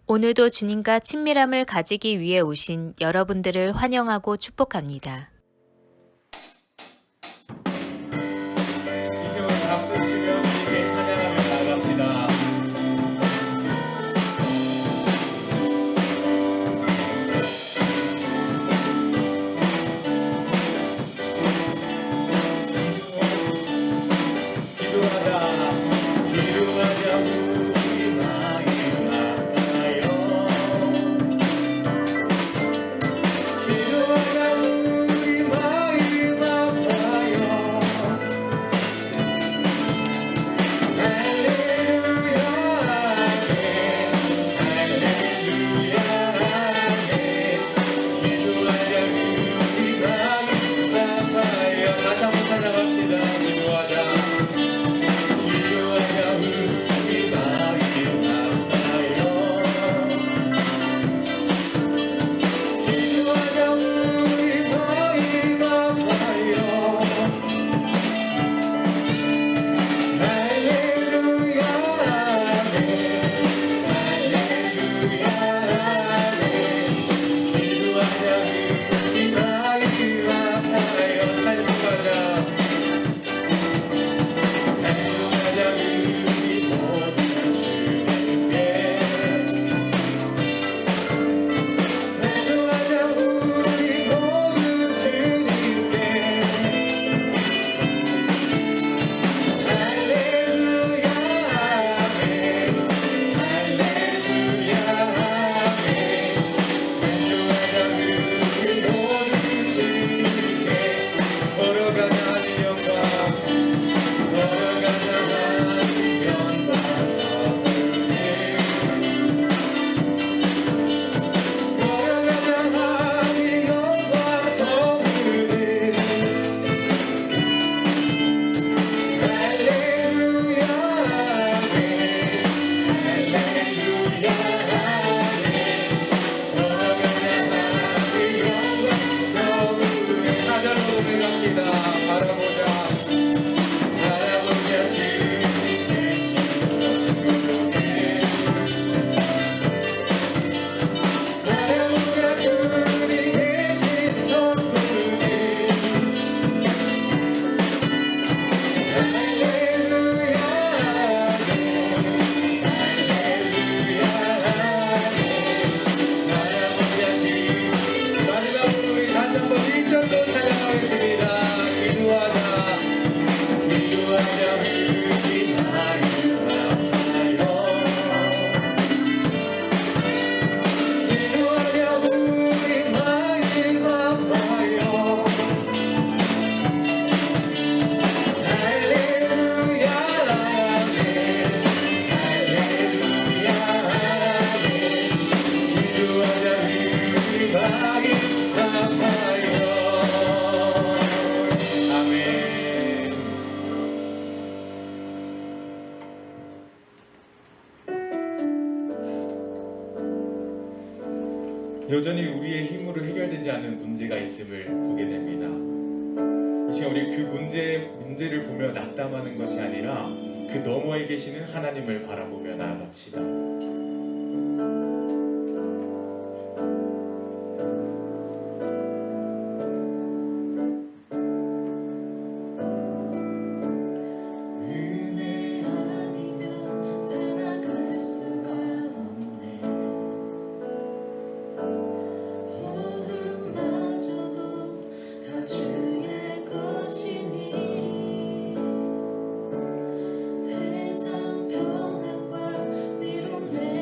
오늘도 주님과 친밀함을 가지기 위해 오신 여러분들을 환영하고 축복합니다. 이 시간에 박수 치며 주님께 찬양하며 나아갑시다. 기도하자 기도하자 우리 마음 아파요. 기도하자 우리 마음 아파요. 할렐루야 할렐루야 기도하자 우리 마음 아파요. 다시 한번 찾아갑시다. 기도하자 기도하자 우리 마음 아파요. 기도하자 우리 마음 아파요. 할렐루야 할렐루야 기도하자 우리 마음 아파요. 찬송하자 찬송하자 우리 모든 주님께 찬송하자 우리 모든 주님께 할렐루야 할렐루야 찬송하자 우리 모든 주님께 걸어가자 하나님 영광 걸어가자 하나님 영광 전에 걸어가자 하나님 영광 전에 할렐루야 할렐루야 걸어가자 하나님 영광 전에 사자로 고백합니다. 바라보자 바라보자 주님 계신 천국에 바라보자 주님 계신 천국에 할렐루야 할렐루야 마지막으로 우리 다시 한번 1절로 찬양하겠습니다. 기도하자 기도하자 우리 마음 아파요. 기도하자 우리 마음 아파요. 할렐루야 할렐루야 기도하자 우리 마음 아파요. 아멘. 여전히 우리의 힘으로 해결되지 않는 문제가 있음을 보게 됩니다. 이 시간 우리 그 문제를 보며 낙담하는 것이 아니라 그 너머에 계시는 하나님을 바라보며 나아갑시다. 은혜 아니면 살아갈 수가 없네. 모든마저도 다 주의 것이니 세상 평안과 위로 내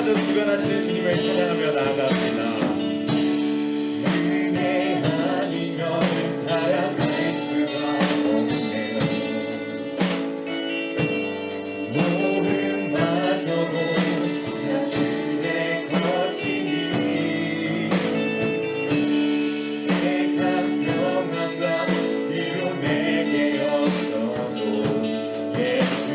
호흡마저 주관하시는 주님을 찬양하며 나아갑니다. 은혜 아니면 살아갈 수가 없네요. 호흡마저도 다 주의 것이니 세상 평안과 위로 내게 없어도 예수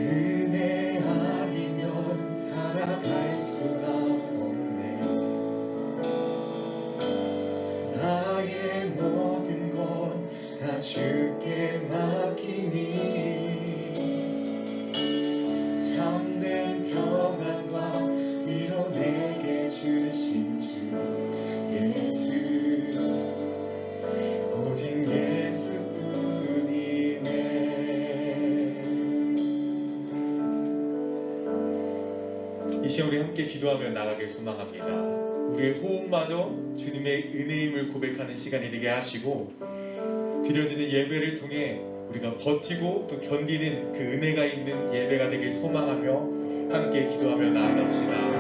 은혜 아니면 살아갈 수가 없네. 나의 모든 것 다 주께 맡기니 참된 평안과 위로 내게 주신 주 예수 오직 예수뿐이네. 이 시간 우리 함께 기도하며 나가길 소망합니다. 우리의 호흡마저 주님의 은혜임을 고백하는 시간이 되게 하시고 드려지는 예배를 통해 우리가 버티고 또 견디는 그 은혜가 있는 예배가 되길 소망하며 함께 기도하며 나아갑시다.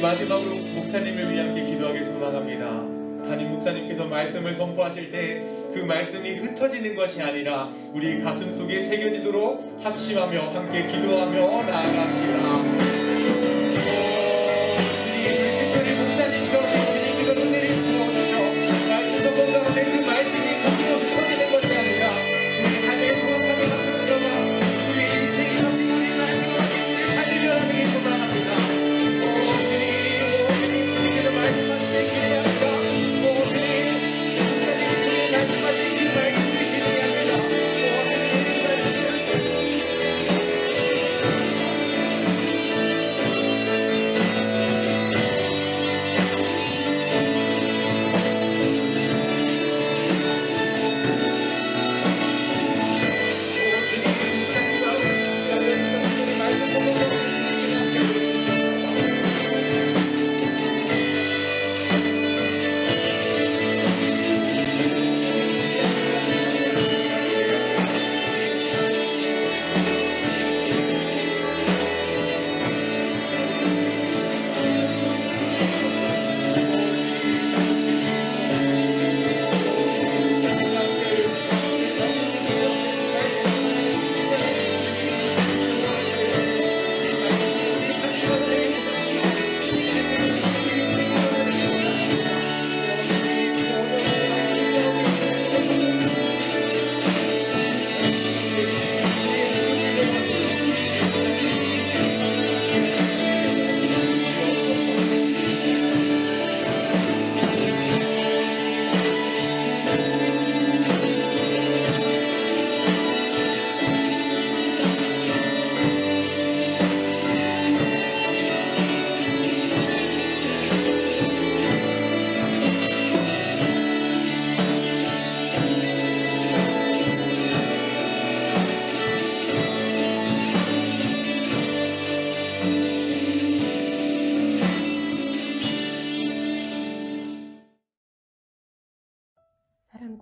마지막으로 목사님을 위해 함께 기도하길 소망합니다. 담임 목사님께서 말씀을 선포하실 때 그 말씀이 흩어지는 것이 아니라 우리 가슴 속에 새겨지도록 합심하며 함께 기도하며 나아갑시다. 특별히 목사님과 주님께서 은혜를 부어주셔 말씀 선포 가운데 그 말씀이 거기서 흩어지는 것이 아니라 우리 삶의 소원함에 가슴 들어가 우리 인생이 가진 우리 말씀으로 우리 살리려 하는 소망합니다. 말씀하시길 기대합니다. 목사님이 말씀하신 그 말씀을 기대합니다.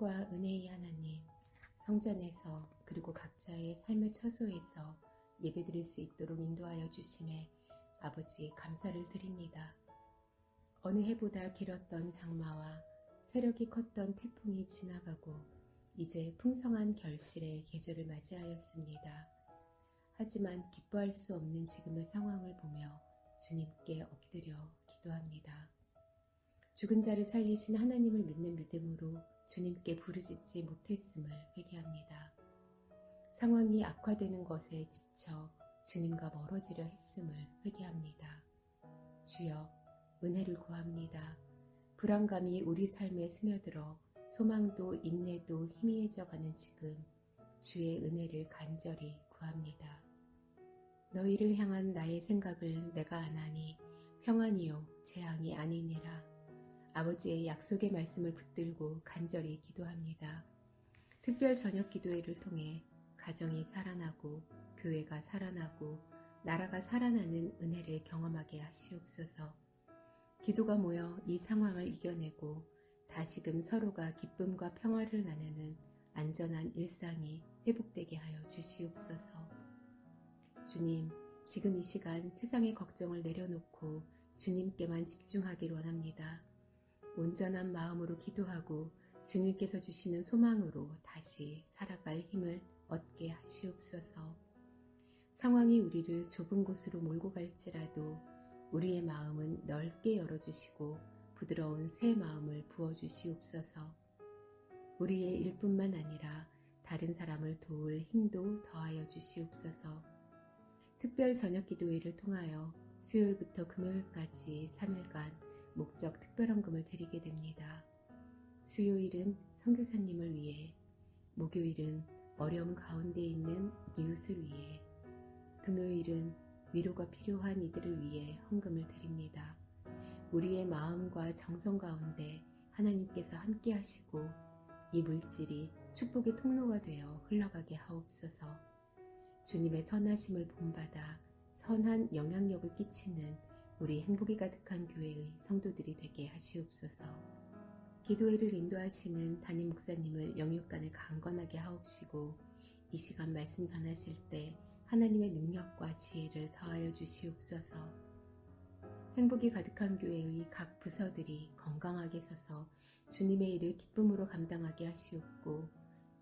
사랑과 은혜의 하나님, 성전에서 그리고 각자의 삶의 처소에서 예배드릴 수 있도록 인도하여 주심에 아버지 감사를 드립니다. 어느 해보다 길었던 장마와 세력이 컸던 태풍이 지나가고 이제 풍성한 결실의 계절을 맞이하였습니다. 하지만 기뻐할 수 없는 지금의 상황을 보며 주님께 엎드려 기도합니다. 죽은 자를 살리신 하나님을 믿는 믿음으로 주님께 부르짖지 못했음을 회개합니다. 상황이 악화되는 것에 지쳐 주님과 멀어지려 했음을 회개합니다. 주여, 은혜를 구합니다. 불안감이 우리 삶에 스며들어 소망도 인내도 희미해져가는 지금 주의 은혜를 간절히 구합니다. 너희를 향한 나의 생각을 내가 아나니 평안이요 재앙이 아니니라. 아버지의 약속의 말씀을 붙들고 간절히 기도합니다. 특별 저녁 기도회를 통해 가정이 살아나고 교회가 살아나고 나라가 살아나는 은혜를 경험하게 하시옵소서. 기도가 모여 이 상황을 이겨내고 다시금 서로가 기쁨과 평화를 나누는 안전한 일상이 회복되게 하여 주시옵소서. 주님, 지금 이 시간 세상의 걱정을 내려놓고 주님께만 집중하길 원합니다. 온전한 마음으로 기도하고 주님께서 주시는 소망으로 다시 살아갈 힘을 얻게 하시옵소서. 상황이 우리를 좁은 곳으로 몰고 갈지라도 우리의 마음은 넓게 열어주시고 부드러운 새 마음을 부어주시옵소서. 우리의 일뿐만 아니라 다른 사람을 도울 힘도 더하여 주시옵소서. 특별 저녁 기도회를 통하여 수요일부터 금요일까지 3일간 목적 특별헌금을 드리게 됩니다. 수요일은 선교사님을 위해, 목요일은 어려움 가운데 있는 이웃을 위해, 금요일은 위로가 필요한 이들을 위해 헌금을 드립니다. 우리의 마음과 정성 가운데 하나님께서 함께 하시고 이 물질이 축복의 통로가 되어 흘러가게 하옵소서. 주님의 선하심을 본받아 선한 영향력을 끼치는 우리 행복이 가득한 교회의 성도들이 되게 하시옵소서. 기도회를 인도하시는 담임 목사님을 영육간에 강건하게 하옵시고 이 시간 말씀 전하실 때 하나님의 능력과 지혜를 더하여 주시옵소서. 행복이 가득한 교회의 각 부서들이 건강하게 서서 주님의 일을 기쁨으로 감당하게 하시옵고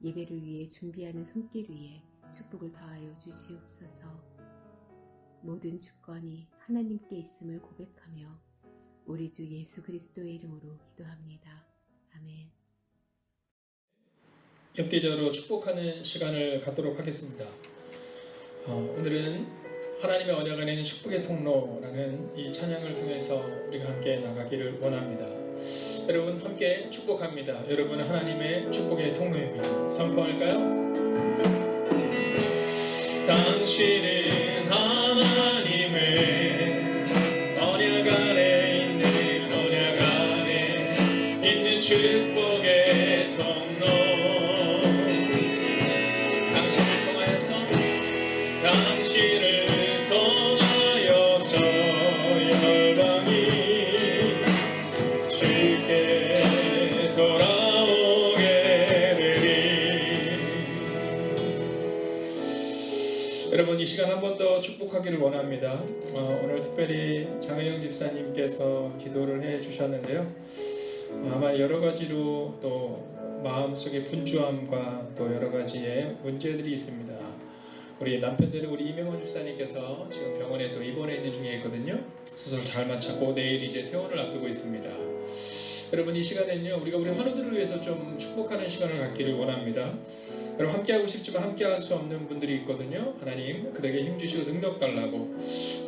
예배를 위해 준비하는 손길 위에 축복을 더하여 주시옵소서. 모든 주권이 하나님께 있음을 고백하며 우리 주 예수 그리스도의 이름으로 기도합니다. 아멘. 엽기적으로 축복하는 시간을 갖도록 하겠습니다. 오늘은 하나님의 언약 안에 있는 축복의 통로라는 이 찬양을 통해서 우리가 함께 나가기를 원합니다. 여러분 함께 축복합니다. 여러분은 하나님의 축복의 통로입니다. 선포할까요? 당신은 하나님의 언약 안에 있는 언약 안에 있는 축복의 통로. 당신을 통하여서 열방이 주께 돌아오게 되리. 여러분 이 시간 한 번 더 축복하기를 원합니다. 오늘 특별히 장은영 집사님께서 기도를 해 주셨는데요. 아마 여러 가지로 또 마음속에 분주함과 또 여러 가지의 문제들이 있습니다. 우리 남편들은 우리 이명원 집사님께서 지금 병원에 또 입원해 있는 중에 있거든요. 수술 잘 마쳤고 내일 이제 퇴원을 앞두고 있습니다. 여러분 이 시간에는요 우리가 우리 환우들을 위해서 좀 축복하는 시간을 갖기를 원합니다. 여러분 함께하고 싶지만 함께할 수 없는 분들이 있거든요. 하나님 그들에게 힘주시고 능력 달라고.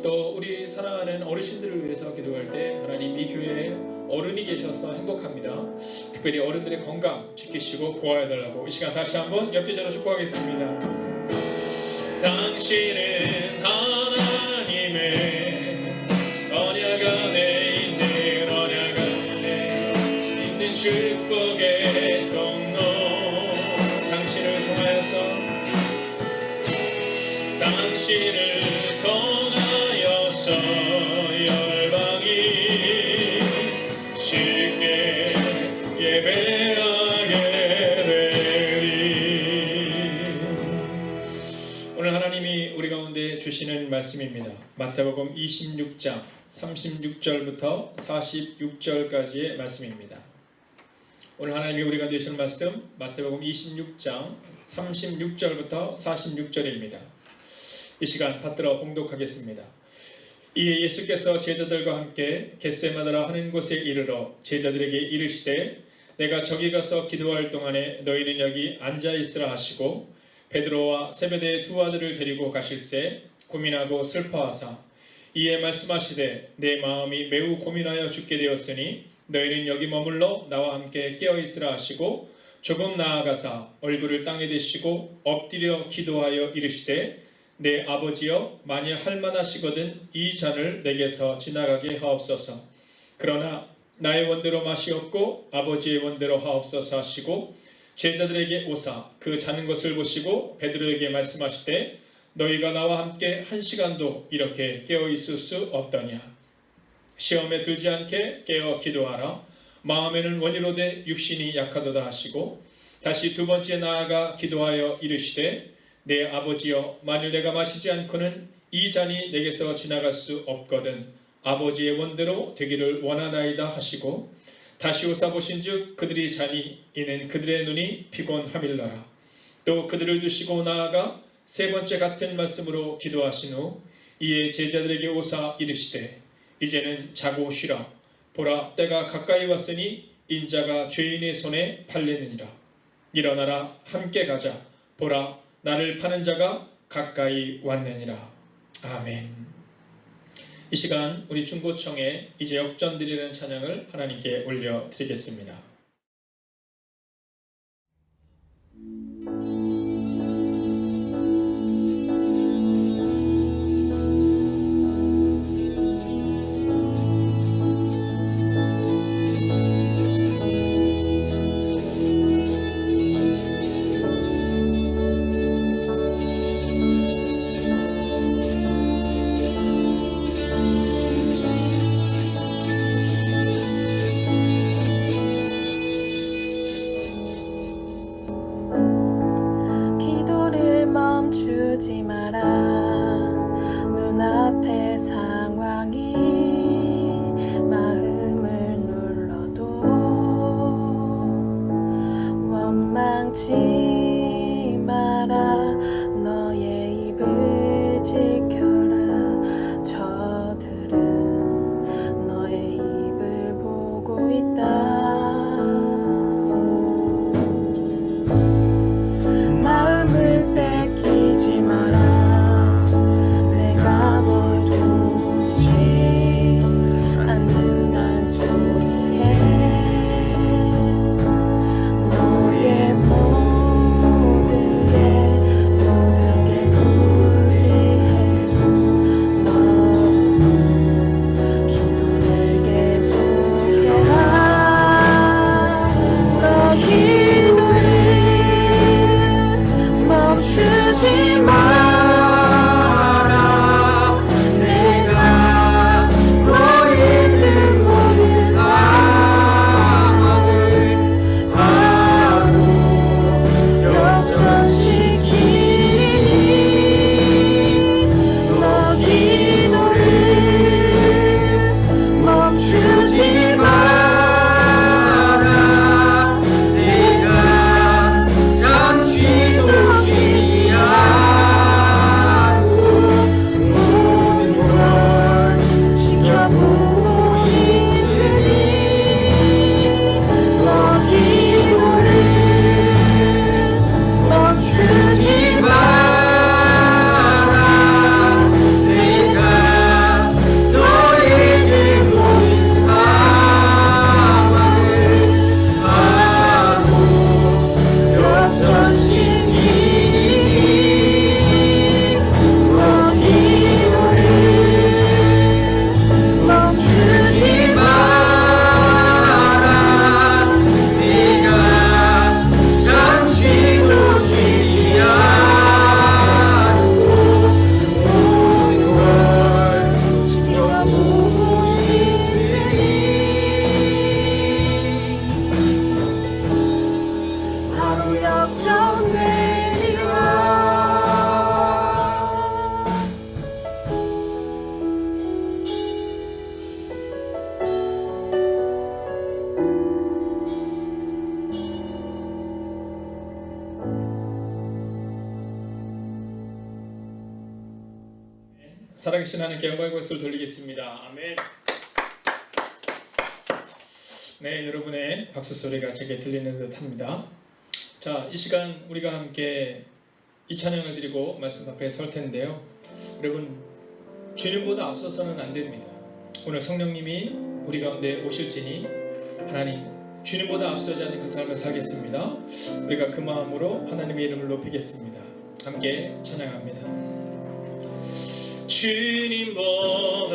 또 우리 사랑하는 어르신들을 위해서 기도할 때 하나님 이 교회에 어른이 계셔서 행복합니다. 특별히 어른들의 건강 지키시고 보호해달라고 이 시간 다시 한번 엽기적으로 축복하겠습니다. 당신은 하나님의 언약 안에 있는 언약 안에 있는 축복의 통로. 당신을 통하여서 당신을 통하여서 열방이 쉽게 예배하게 말씀입니다. 마태복음 26장 36절부터 46절까지의 말씀입니다. 오늘 하나님이 우리가 되실 말씀 마태복음 26장 36절부터 46절입니다. 이 시간 받들어 봉독하겠습니다. 이에 예수께서 제자들과 함께 겟세마다라 하는 곳에 이르러 제자들에게 이르시되 내가 저기 가서 기도할 동안에 너희는 여기 앉아 있으라 하시고 베드로와 세베대의 두 아들을 데리고 가실새 고민하고 슬퍼하사 이에 말씀하시되 내 마음이 매우 고민하여 죽게 되었으니 너희는 여기 머물러 나와 함께 깨어 있으라 하시고 조금 나아가사 얼굴을 땅에 대시고 엎드려 기도하여 이르시되 내 아버지여 만일 할만하시거든 이 잔을 내게서 지나가게 하옵소서. 그러나 나의 원대로 마시옵고 아버지의 원대로 하옵소서 하시고 제자들에게 오사 그 자는 것을 보시고 베드로에게 말씀하시되 너희가 나와 함께 한 시간도 이렇게 깨어 있을 수 없더냐. 시험에 들지 않게 깨어 기도하라. 마음에는 원이로되 육신이 약하도다 하시고 다시 두 번째 나아가 기도하여 이르시되 내 아버지여 만일 내가 마시지 않고는 이 잔이 내게서 지나갈 수 없거든 아버지의 원대로 되기를 원하나이다 하시고 다시 오사 보신즉 그들이 자니 이는 그들의 눈이 피곤함일러라. 또 그들을 두시고 나아가 세 번째 같은 말씀으로 기도하신 후 이에 제자들에게 오사 이르시되 이제는 자고 쉬라. 보라 때가 가까이 왔으니 인자가 죄인의 손에 팔리느니라. 일어나라 함께 가자. 보라 나를 파는 자가 가까이 왔느니라. 아멘. 이 시간 우리 중고청에 이제 역전드리는 찬양을 하나님께 올려드리겠습니다. 살아계신 하나님께 영광의 박수를 돌리겠습니다. 아멘. 네, 여러분의 박수 소리가 제게 들리는 듯합니다. 자, 이 시간 우리가 함께 이 찬양을 드리고 말씀 앞에 설 텐데요. 여러분, 주님보다 앞서서는 안 됩니다. 오늘 성령님이 우리 가운데 오실지니 하나님, 주님보다 앞서지 않는 그 삶을 살겠습니다. 우리가 그 마음으로 하나님의 이름을 높이겠습니다. 함께 찬양합니다. 주님보다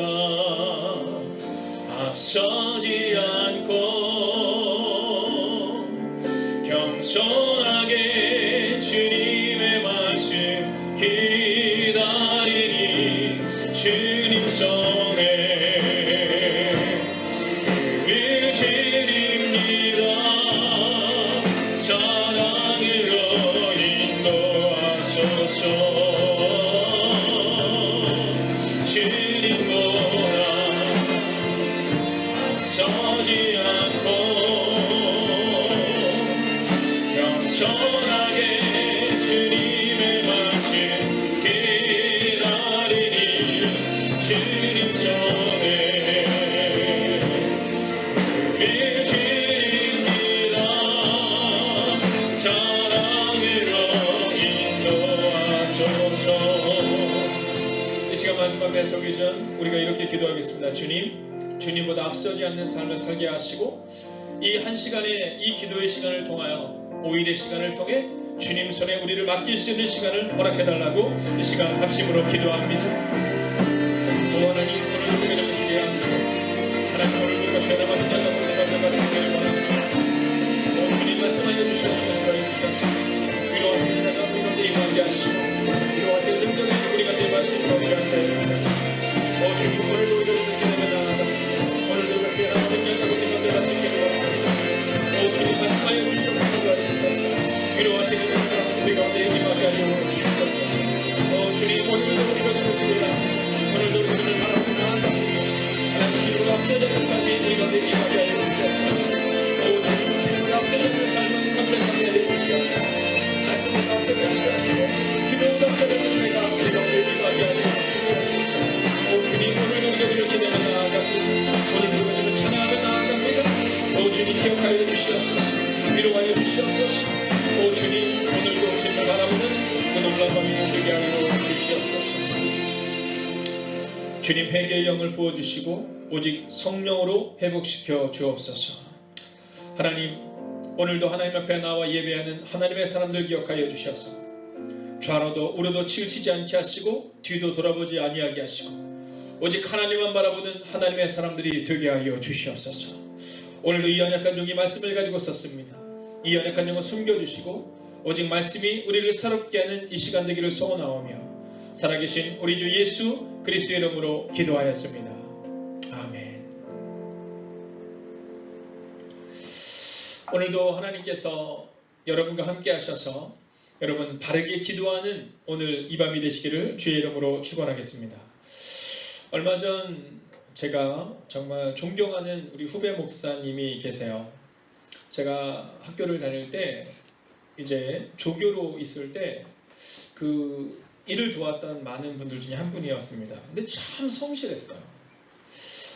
앞서지 않고 겸손하게 주님의 말씀 기다리니 주님 손에 을 드립니다. 사랑으로 인도하소서. 주님보다 앞서지 않고 겸손하게 주님의 말씀 기다리니 주님 손에 을 드립니다. 사랑으로 인도하소서. 이 시간 말씀 앞에 서기 전 우리가 이렇게 기도하겠습니다. 주님, 주님보다 앞서지 않는 삶을 살게 하시고 이 한 시간의 이 기도의 시간을 통하여 5일의 시간을 통해 주님 손에 우리를 맡길 수 있는 시간을 허락해달라고 이 시간 합심으로 기도합니다. 오 하나님, 오늘 우리가 기대합니다. 하나님, 오늘 우리가 죄나 맡은 자가 오늘 말씀을 원합니다. 오 주님 말씀하여 주시옵소서. 위로하시는 자가 우리 가운데 임하게 하시고 위로하시는 능력이 우리가 대할 수 있도록 하게 하시옵소서. 오 주님, 오늘도 우리를 지내며 나아가 오늘도 같이 하나님 능력하고 임하게 할 수 있게 원합니다. 오 주님 말씀하여 주시옵소서. 위로하시는 자가 우리 가운데 임하게 하여 주시옵소서. 오 주님, 오늘도 우리가 지내며 오늘도 우리를 바라보고 나아가 하나님 주님으로 앞서자는 삶이 우리 가운데 임하게 하여 주시옵소서. 오 주님, 주님으로 앞서자는 삶은 선택하게 하여 주시옵소서. 말씀을 앞서게 하여 주시고 기도로 앞서자는 내가 우리 가운데 임하게 하여 주시옵소서. 오 주님, 오늘도 우리가 이렇게 되며 나아가고 오늘도 우리가 찬양하며 나아갑니다. 오 주님, 기억하여 주시옵소서. 위로하여 주시옵소서. 오 주님, 오늘도 주님을 바라보는 그 놀라운 밤이 되게 하여 주시옵소서. 주님, 회개의 영을 부어주시고 오직 성령으로 회복시켜 주옵소서. 하나님, 오늘도 하나님 앞에 나와 예배하는 하나님의 사람들 기억하여 주셔서 좌로도 우로도 치우치지 않게 하시고 뒤도 돌아보지 아니하게 하시고 오직 하나님만 바라보는 하나님의 사람들이 되게 하여 주시옵소서. 오늘도 이 연약한 종이 말씀을 가지고 썼습니다. 이 연약한 영을 숨겨주시고 오직 말씀이 우리를 새롭게 하는 이 시간 되기를 소원하오며 살아계신 우리 주 예수 그리스도의 이름으로 기도하였습니다. 아멘. 오늘도 하나님께서 여러분과 함께 하셔서 여러분 바르게 기도하는 오늘 이 밤이 되시기를 주의 이름으로 축원하겠습니다. 얼마 전 제가 정말 존경하는 우리 후배 목사님이 계세요. 제가 학교를 다닐 때 이제 조교로 있을 때 그 일을 도왔던 많은 분들 중에 한 분이었습니다. 근데 참 성실했어요.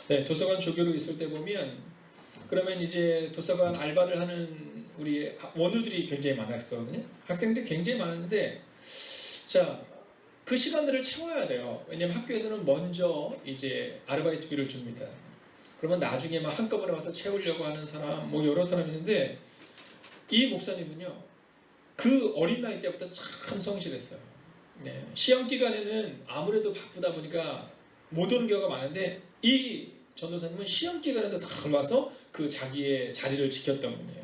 네, 도서관 조교로 있을 때 보면 그러면 이제 도서관 알바를 하는 우리 원우들이 굉장히 많았거든요. 학생들이 굉장히 많은데 자, 그 시간들을 채워야 돼요. 왜냐면 학교에서는 먼저 이제 아르바이트비를 줍니다. 그러면 나중에 막 한꺼번에 와서 채우려고 하는 사람 뭐 여러 사람이 있는데 이 목사님은요 그 어린 나이 때부터 참 성실했어요. 네, 시험 기간에는 아무래도 바쁘다 보니까 못 오는 경우가 많은데 이 전도사님은 시험 기간에도 다 와서 그 자기의 자리를 지켰던 분이에요.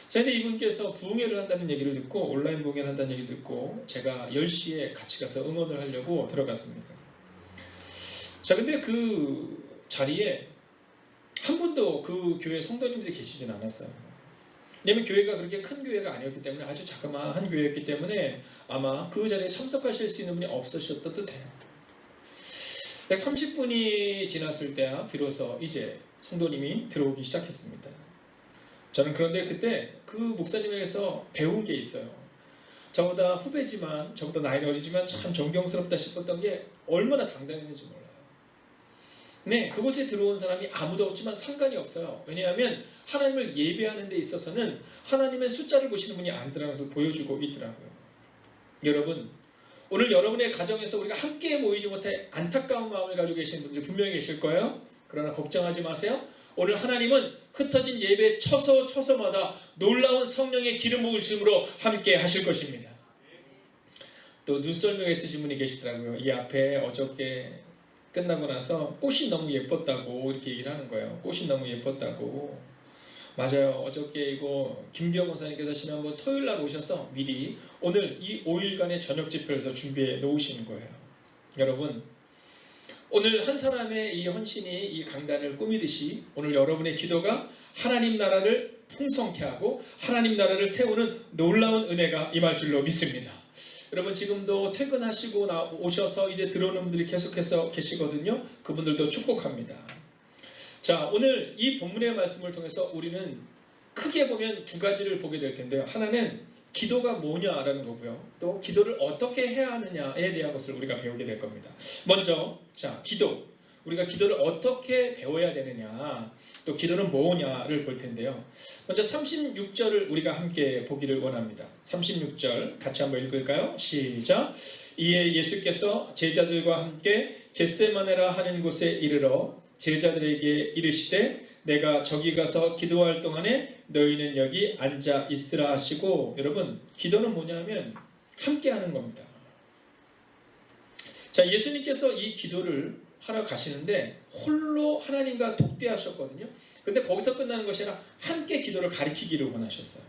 자, 근데 이분께서 부흥회를 한다는 얘기를 듣고 온라인 부흥회를 한다는 얘기를 듣고 제가 10시에 같이 가서 응원을 하려고 들어갔습니다. 자, 근데 그 자리에 한 분도 그 교회 성도님들이 계시진 않았어요. 왜냐면 교회가 그렇게 큰 교회가 아니었기 때문에 아주 자그마한 교회였기 때문에 아마 그 자리에 참석하실 수 있는 분이 없으셨던 듯해요. 30분이 지났을 때야 비로소 이제 성도님이 들어오기 시작했습니다. 저는 그런데 그때 그 목사님에게서 배운 게 있어요. 저보다 후배지만, 저보다 나이가 어리지만 참 존경스럽다 싶었던 게 얼마나 당당했는지 몰라요. 네, 그곳에 들어온 사람이 아무도 없지만 상관이 없어요. 왜냐하면 하나님을 예배하는 데 있어서는 하나님의 숫자를 보시는 분이 아니더라는 것을 보여주고 있더라고요. 여러분, 오늘 여러분의 가정에서 우리가 함께 모이지 못해 안타까운 마음을 가지고 계신 분들 분명히 계실 거예요. 그러나 걱정하지 마세요. 오늘 하나님은 흩어진 예배 처소마다 놀라운 성령의 기름 부으심으로 함께 하실 것입니다. 또 눈썰매가 있으신 분이 계시더라고요. 이 앞에 어저께 끝나고 나서 꽃이 너무 예뻤다고 이렇게 얘기를 하는 거예요. 꽃이 너무 예뻤다고. 맞아요. 어저께 이거 김기영 목사님께서 지난번 토요일 날 오셔서 미리 오늘 이 5일간의 저녁 집회에서 준비해 놓으시는 거예요. 여러분, 오늘 한 사람의 이 헌신이 이 강단을 꾸미듯이 오늘 여러분의 기도가 하나님 나라를 풍성케 하고 하나님 나라를 세우는 놀라운 은혜가 임할 줄로 믿습니다. 여러분, 지금도 퇴근하시고 오셔서 이제 들어오는 분들이 계속해서 계시거든요. 그분들도 축복합니다. 자, 오늘 이 본문의 말씀을 통해서 우리는 크게 보면 두 가지를 보게 될 텐데요. 하나는 기도가 뭐냐라는 거고요. 또 기도를 어떻게 해야 하느냐에 대한 것을 우리가 배우게 될 겁니다. 먼저, 자, 기도. 우리가 기도를 어떻게 배워야 되느냐, 또 기도는 뭐냐를 볼 텐데요. 먼저 36절을 우리가 함께 보기를 원합니다. 36절 같이 한번 읽을까요? 시작. 이에 예수께서 제자들과 함께 겟세마네라 하는 곳에 이르러 제자들에게 이르시되 내가 저기 가서 기도할 동안에 너희는 여기 앉아 있으라 하시고, 여러분, 기도는 뭐냐면 함께 하는 겁니다. 자, 예수님께서 이 기도를 하러 가시는데 홀로 하나님과 독대하셨거든요. 그런데 거기서 끝나는 것이 아니라 함께 기도를 가리키기를 원하셨어요.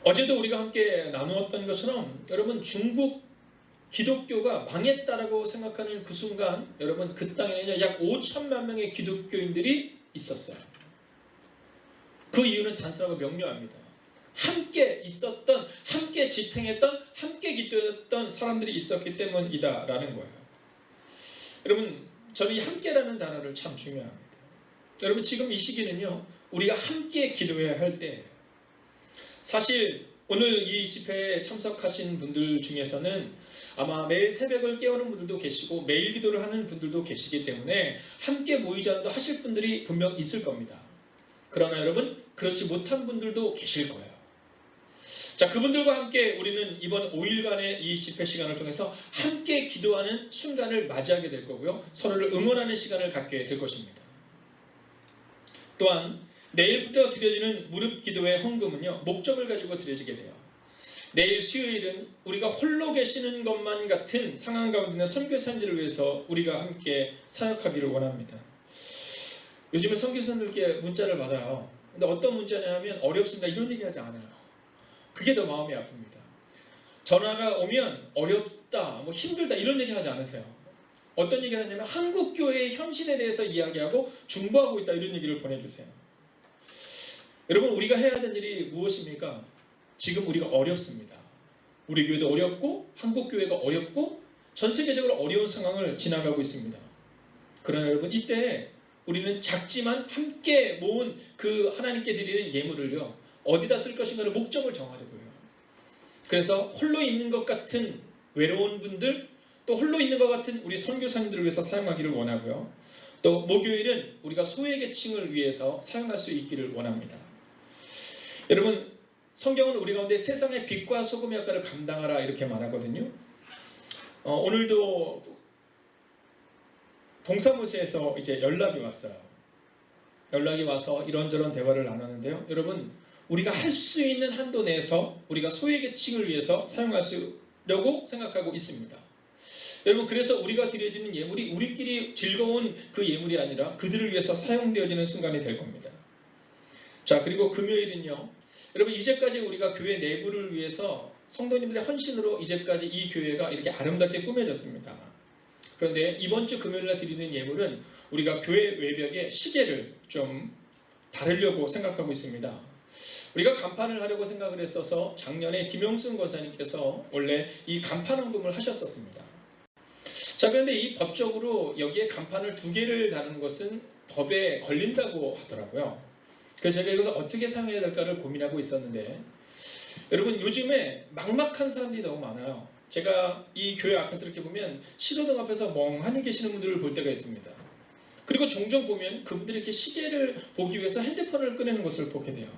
어제도 우리가 함께 나누었던 것처럼 여러분, 중국 기독교가 망했다라고 생각하는 그 순간 여러분, 그 땅에는 약 5천만 명의 기독교인들이 있었어요. 그 이유는 단순하고 명료합니다. 함께 있었던, 함께 지탱했던, 함께 기도했던 사람들이 있었기 때문이다라는 거예요. 여러분, 저는 이 함께라는 단어를 참 중요합니다. 여러분, 지금 이 시기는요, 우리가 함께 기도해야 할 때예요. 사실 오늘 이 집회에 참석하신 분들 중에서는 아마 매일 새벽을 깨우는 분들도 계시고 매일 기도를 하는 분들도 계시기 때문에 함께 모이자도 하실 분들이 분명 있을 겁니다. 그러나 여러분, 그렇지 못한 분들도 계실 거예요. 자, 그분들과 함께 우리는 이번 5일간의 이 집회 시간을 통해서 함께 기도하는 순간을 맞이하게 될 거고요. 서로를 응원하는 시간을 갖게 될 것입니다. 또한 내일부터 드려지는 무릎 기도의 헌금은요, 목적을 가지고 드려지게 돼요. 내일 수요일은 우리가 홀로 계시는 것만 같은 상황 가운데 있는 선교사님들을 위해서 우리가 함께 사역하기를 원합니다. 요즘에 선교사님들께 문자를 받아요. 근데 어떤 문자냐 하면 어렵습니다 이런 얘기 하지 않아요. 그게 더 마음이 아픕니다. 전화가 오면 어렵다, 뭐 힘들다 이런 얘기 하지 않으세요. 어떤 얘기를 하냐면 한국교회의 현실에 대해서 이야기하고 중보하고 있다 이런 얘기를 보내주세요. 여러분, 우리가 해야 하는 일이 무엇입니까? 지금 우리가 어렵습니다. 우리 교회도 어렵고 한국교회가 어렵고 전 세계적으로 어려운 상황을 지나가고 있습니다. 그러나 여러분, 이때 우리는 작지만 함께 모은 그 하나님께 드리는 예물을요, 어디다 쓸 것인가를 목적을 정하려고요. 그래서 홀로 있는 것 같은 외로운 분들, 또 홀로 있는 것 같은 우리 선교사님들을 위해서 사용하기를 원하고요. 또 목요일은 우리가 소외계층을 위해서 사용할 수 있기를 원합니다. 여러분, 성경은 우리 가운데 세상의 빛과 소금의 역할을 감당하라 이렇게 말하거든요. 오늘도 동사무소에서 이제 연락이 왔어요. 연락이 와서 이런저런 대화를 나눴는데요. 여러분, 우리가 할 수 있는 한도 내에서 우리가 소외계층을 위해서 사용하려고 생각하고 있습니다. 여러분, 그래서 우리가 드려지는 예물이 우리끼리 즐거운 그 예물이 아니라 그들을 위해서 사용되어지는 순간이 될 겁니다. 자, 그리고 금요일은요, 여러분, 이제까지 우리가 교회 내부를 위해서 성도님들의 헌신으로 이제까지 이 교회가 이렇게 아름답게 꾸며졌습니다. 그런데 이번 주 금요일날 드리는 예물은 우리가 교회 외벽에 시계를 좀 달으려고 생각하고 있습니다. 우리가 간판을 하려고 생각을 했어서 작년에 김용순 권사님께서 원래 이 간판 헌금을 하셨었습니다. 자, 그런데 이 법적으로 여기에 간판을 2개를 다는 것은 법에 걸린다고 하더라고요. 그래서 제가 이것을 어떻게 사용해야 될까를 고민하고 있었는데, 여러분 요즘에 막막한 사람들이 너무 많아요. 제가 이 교회 앞에서 이렇게 보면 신호등 앞에서 멍하니 계시는 분들을 볼 때가 있습니다. 그리고 종종 보면 그분들이 이렇게 시계를 보기 위해서 핸드폰을 꺼내는 것을 보게 돼요.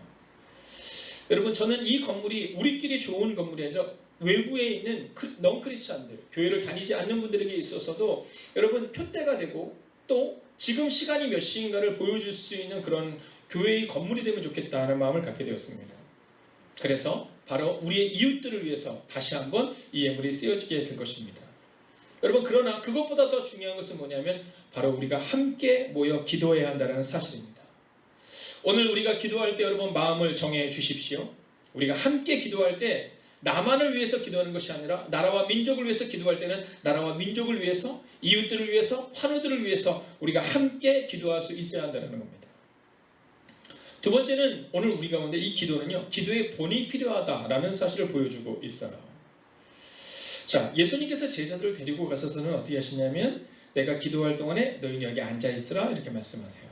여러분 저는 이 건물이 우리끼리 좋은 건물이 아니라 외부에 있는 넌크리스찬들, 교회를 다니지 않는 분들에게 있어서도 여러분 표대가 되고 또 지금 시간이 몇 시인가를 보여줄 수 있는 그런 교회의 건물이 되면 좋겠다는 마음을 갖게 되었습니다. 그래서 바로 우리의 이웃들을 위해서 다시 한번 이 예물이 쓰여지게 될 것입니다. 여러분 그러나 그것보다 더 중요한 것은 뭐냐면 바로 우리가 함께 모여 기도해야 한다는 사실입니다. 오늘 우리가 기도할 때 여러분 마음을 정해 주십시오. 우리가 함께 기도할 때 나만을 위해서 기도하는 것이 아니라 나라와 민족을 위해서 기도할 때는 나라와 민족을 위해서, 이웃들을 위해서, 환우들을 위해서 우리가 함께 기도할 수 있어야 한다는 겁니다. 두 번째는 오늘 우리 가운데 이 기도는요, 기도의 본이 필요하다라는 사실을 보여주고 있어요. 자, 예수님께서 제자들을 데리고 가서서는 어떻게 하시냐면 내가 기도할 동안에 너희는 여기 앉아있으라 이렇게 말씀하세요.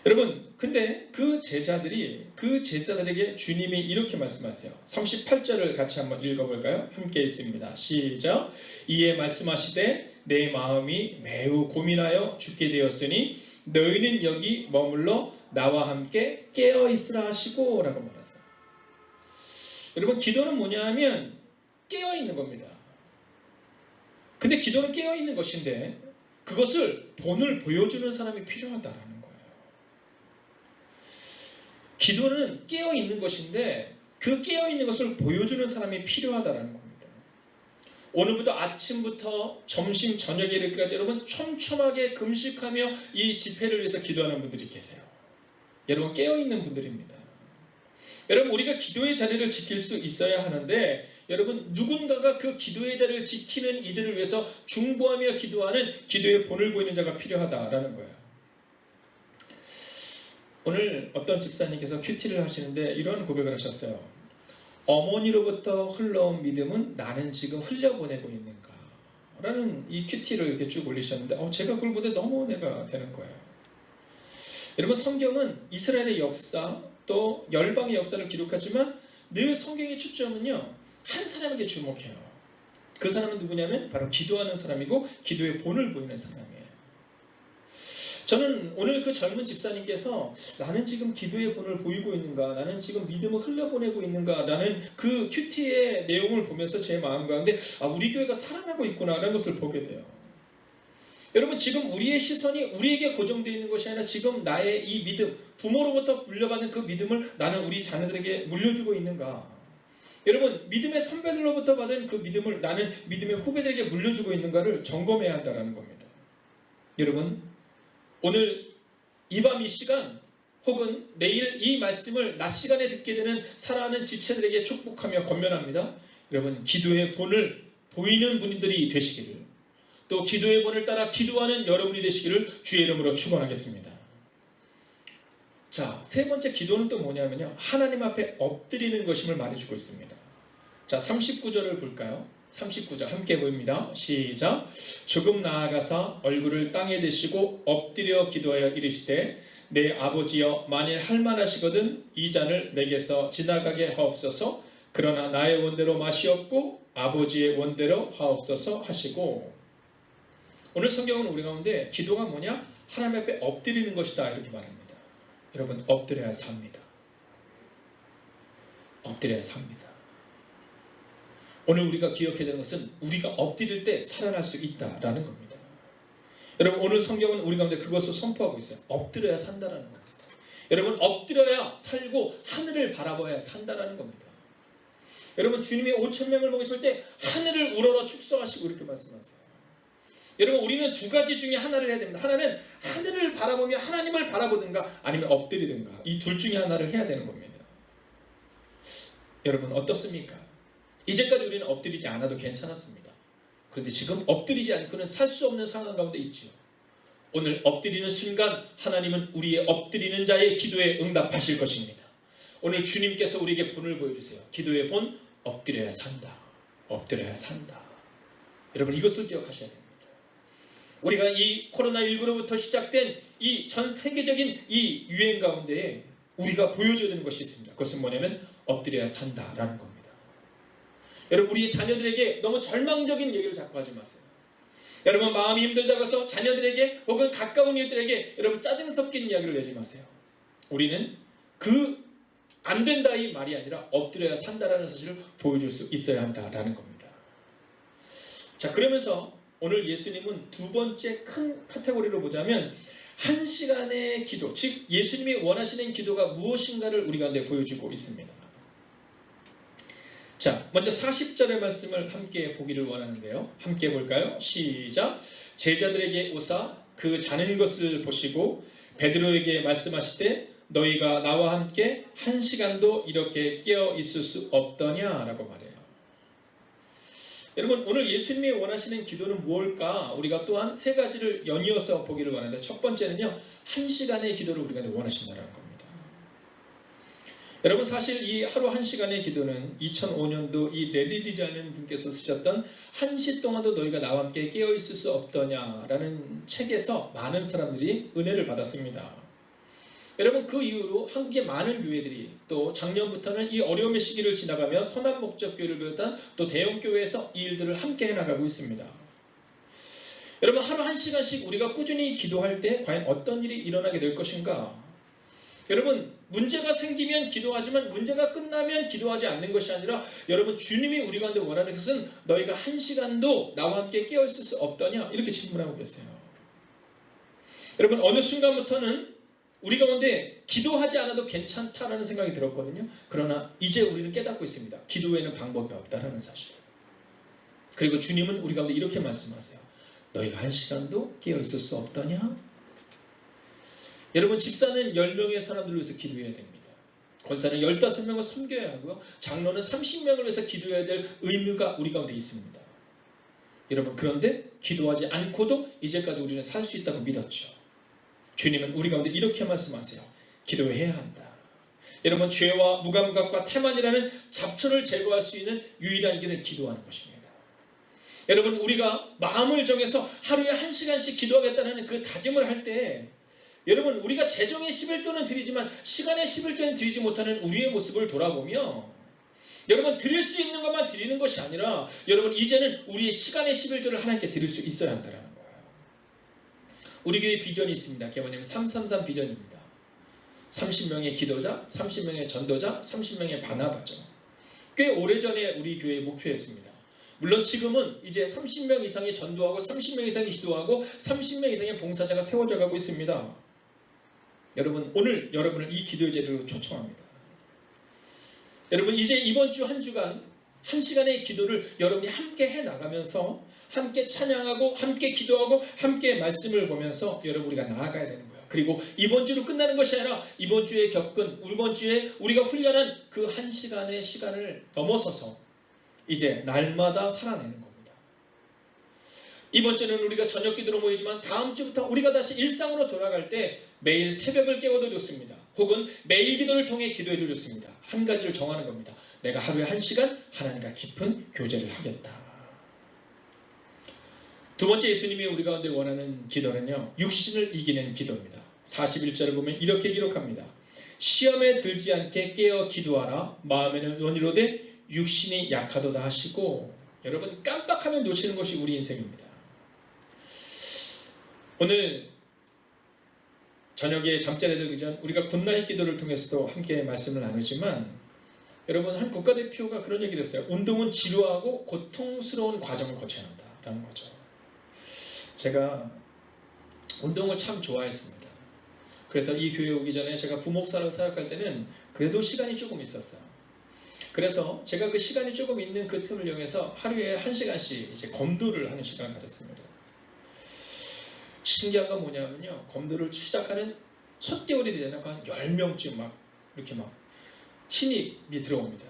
여러분 근데 그 제자들에게 주님이 이렇게 말씀하세요. 38절을 같이 한번 읽어볼까요? 함께 있습니다. 시작. 이에 말씀하시되 내 마음이 매우 고민하여 죽게 되었으니 너희는 여기 머물러 나와 함께 깨어있으라 하시고 라고 말하세요. 여러분 기도는 뭐냐 하면 깨어있는 겁니다. 근데 기도는 깨어있는 것인데 그것을 본을 보여주는 사람이 필요하다라는 거예요. 기도는 깨어있는 것인데 그 깨어있는 것을 보여주는 사람이 필요하다라는 겁니다. 오늘부터 아침부터 점심 저녁에 이르기까지 여러분 촘촘하게 금식하며 이 집회를 위해서 기도하는 분들이 계세요. 여러분 깨어있는 분들입니다. 여러분 우리가 기도의 자리를 지킬 수 있어야 하는데 여러분 누군가가 그 기도의 자리를 지키는 이들을 위해서 중보하며 기도하는 기도의 본을 보이는 자가 필요하다라는 거예요. 오늘 어떤 집사님께서 큐티를 하시는데 이런 고백을 하셨어요. 어머니로부터 흘러온 믿음은 나는 지금 흘려보내고 있는가? 라는 이 큐티를 이렇게 쭉 올리셨는데 제가 그걸 보는데 너무 은혜가 되는 거예요. 여러분 성경은 이스라엘의 역사 또 열방의 역사를 기록하지만 늘 성경의 초점은요 한 사람에게 주목해요. 그 사람은 누구냐면 바로 기도하는 사람이고 기도의 본을 보이는 사람이에요. 저는 오늘 그 젊은 집사님께서 나는 지금 기도의 본을 보이고 있는가, 나는 지금 믿음을 흘려보내고 있는가 라는 그 큐티의 내용을 보면서 제 마음 가운데 우리 교회가 살아나고 있구나 라는 것을 보게 돼요. 여러분 지금 우리의 시선이 우리에게 고정되어 있는 것이 아니라 지금 나의 이 믿음, 부모로부터 물려받은 그 믿음을 나는 우리 자녀들에게 물려주고 있는가. 여러분 믿음의 선배들로부터 받은 그 믿음을 나는 믿음의 후배들에게 물려주고 있는가를 점검해야 한다는 겁니다. 여러분 오늘 이 밤 이 시간 혹은 내일 이 말씀을 낮 시간에 듣게 되는 사랑하는 지체들에게 축복하며 권면합니다. 여러분 기도의 본을 보이는 분들이 되시기를 또 기도의 본을 따라 기도하는 여러분이 되시기를 주의 이름으로 축원하겠습니다. 자, 세 번째 기도는 또 뭐냐면요 하나님 앞에 엎드리는 것임을 말해주고 있습니다. 자, 39절을 볼까요? 39절 함께 보입니다. 시작. 조금 나아가서 얼굴을 땅에 대시고 엎드려 기도하여 이르시되 내 아버지여 만일 할만하시거든 이 잔을 내게서 지나가게 하옵소서. 그러나 나의 원대로 마시옵고 아버지의 원대로 하옵소서 하시고. 오늘 성경은 우리 가운데 기도가 뭐냐? 하나님 앞에 엎드리는 것이다 이렇게 말합니다. 여러분 엎드려야 삽니다. 엎드려야 삽니다. 오늘 우리가 기억해야 되는 것은 우리가 엎드릴 때 살아날 수 있다라는 겁니다. 여러분 오늘 성경은 우리 가운데 그것을 선포하고 있어요. 엎드려야 산다라는 겁니다. 여러분 엎드려야 살고 하늘을 바라봐야 산다라는 겁니다. 여러분 주님이 5,000명을 먹이실 때 하늘을 우러러 축소하시고 이렇게 말씀하세요. 여러분 우리는 두 가지 중에 하나를 해야 됩니다. 하나는 하늘을 바라보며 하나님을 바라보든가 아니면 엎드리든가 이 둘 중에 하나를 해야 되는 겁니다. 여러분 어떻습니까? 이제까지 우리는 엎드리지 않아도 괜찮았습니다. 그런데 지금 엎드리지 않고는 살 수 없는 상황 가운데 있죠. 오늘 엎드리는 순간 하나님은 우리의 엎드리는 자의 기도에 응답하실 것입니다. 오늘 주님께서 우리에게 본을 보여주세요. 기도의 본, 엎드려야 산다. 엎드려야 산다. 여러분 이것을 기억하셔야 됩니다. 우리가 이 코로나19로부터 시작된 이 전 세계적인 이 유행 가운데 우리가 보여줘야 되는 것이 있습니다. 그것은 뭐냐면 엎드려야 산다라는 겁니다. 여러분, 우리의 자녀들에게 너무 절망적인 얘기를 자꾸 하지 마세요. 여러분, 마음이 힘들다고 해서 자녀들에게 혹은 가까운 이웃들에게 여러분 짜증 섞인 이야기를 내지 마세요. 우리는 안 된다 이 말이 아니라 엎드려야 산다라는 사실을 보여줄 수 있어야 한다라는 겁니다. 자, 그러면서 오늘 예수님은 두 번째 큰 카테고리로 보자면 1시간의 기도, 즉 예수님이 원하시는 기도가 무엇인가를 우리 가운데 보여주고 있습니다. 자, 먼저 40절의 말씀을 함께 보기를 원하는데요. 함께 볼까요? 시작. 제자들에게 오사 그 자는 것을 보시고 베드로에게 말씀하시되 너희가 나와 함께 1시간도 이렇게 깨어 있을 수 없더냐라고 말해요. 여러분, 오늘 예수님이 원하시는 기도는 무엇일까? 우리가 또한 세 가지를 연이어서 보기를 원하는데, 첫 번째는요, 1시간의 기도를 우리가 원하신다는 겁니다. 여러분, 사실 이 하루 1시간의 기도는 2005년도 이 레릴이라는 분께서 쓰셨던 1시 동안도 너희가 나와 함께 깨어 있을 수 없더냐라는 책에서 많은 사람들이 은혜를 받았습니다. 여러분, 그 이후로 한국의 많은 교회들이 또 작년부터는 이 어려움의 시기를 지나가며 선한목적교회를 비롯한 또 대형교회에서 이 일들을 함께 해나가고 있습니다. 여러분, 하루 1시간씩 우리가 꾸준히 기도할 때 과연 어떤 일이 일어나게 될 것인가? 여러분, 문제가 생기면 기도하지만 문제가 끝나면 기도하지 않는 것이 아니라 여러분, 주님이 우리 가운데 원하는 것은 너희가 1시간도 나와 함께 깨어있을 수 없더냐? 이렇게 질문하고 계세요. 여러분, 어느 순간부터는 우리 가운데 기도하지 않아도 괜찮다라는 생각이 들었거든요. 그러나 이제 우리는 깨닫고 있습니다. 기도에는 방법이 없다라는 사실. 그리고 주님은 우리 가운데 이렇게 말씀하세요. 너희가 1시간도 깨어있을 수 없더냐? 여러분, 집사는 10명의 사람들을 위해서 기도해야 됩니다. 권사는 15명을 섬겨야 하고요. 장로는 30명을 위해서 기도해야 될 의무가 우리 가운데 있습니다. 여러분, 그런데 기도하지 않고도 이제까지 우리는 살 수 있다고 믿었죠. 주님은 우리 가운데 이렇게 말씀하세요. 기도해야 한다. 여러분, 죄와 무감각과 태만이라는 잡초를 제거할 수 있는 유일한 길은 기도하는 것입니다. 여러분, 우리가 마음을 정해서 하루에 1시간씩 기도하겠다는 그 다짐을 할 때 여러분, 우리가 재정의 11조는 드리지만 시간의 11조는 드리지 못하는 우리의 모습을 돌아보며 여러분, 드릴 수 있는 것만 드리는 것이 아니라 여러분, 이제는 우리의 시간의 11조를 하나님께 드릴 수 있어야 한다는 거예요. 우리 교회 비전이 있습니다. 그게 뭐냐면 333 비전입니다. 30명의 기도자, 30명의 전도자, 30명의 바나바죠. 꽤 오래전에 우리 교회의 목표였습니다. 물론 지금은 이제 30명 이상의 전도하고 30명 이상의 기도하고 30명 이상의 봉사자가 세워져 가고 있습니다. 여러분, 오늘 여러분을 이 기도의 제도로 초청합니다. 여러분, 이제 이번 주 한 주간 1시간의 기도를 여러분이 함께 해나가면서 함께 찬양하고 함께 기도하고 함께 말씀을 보면서 여러분, 우리가 나아가야 되는 거예요. 그리고 이번 주로 끝나는 것이 아니라 이번 주에 겪은, 이번 주에 우리가 훈련한 그 1시간의 시간을 넘어서서 이제 날마다 살아내는 겁니다. 이번 주는 우리가 저녁 기도로 모이지만 다음 주부터 우리가 다시 일상으로 돌아갈 때 매일 새벽을 깨워도 좋습니다. 혹은 매일 기도를 통해 기도해도 좋습니다. 한 가지를 정하는 겁니다. 내가 하루에 1시간 하나님과 깊은 교제를 하겠다. 두 번째, 예수님이 우리 가운데 원하는 기도는요, 육신을 이기는 기도입니다. 41절을 보면 이렇게 기록합니다. 시험에 들지 않게 깨어 기도하라. 마음에는 원이로되 육신이 약하도다 하시고. 여러분, 깜빡하면 놓치는 것이 우리 인생입니다. 오늘 저녁에 잠자리에 들기 전 우리가 굿나잇 기도를 통해서도 함께 말씀을 나누지만 여러분, 한 국가대표가 그런 얘기를 했어요. 운동은 지루하고 고통스러운 과정을 거쳐야 한다라는 거죠. 제가 운동을 참 좋아했습니다. 그래서 이 교회 오기 전에 제가 부목사로 사역할 때는 그래도 시간이 조금 있었어요. 그래서 제가 그 시간이 조금 있는 그 틈을 이용해서 하루에 1시간씩 이제 검도를 하는 시간을 가졌습니다. 신기한 건 뭐냐면요, 검도를 시작하는 첫 개월이 되잖아요. 한 10명쯤 막 이렇게 막 신입이 들어옵니다.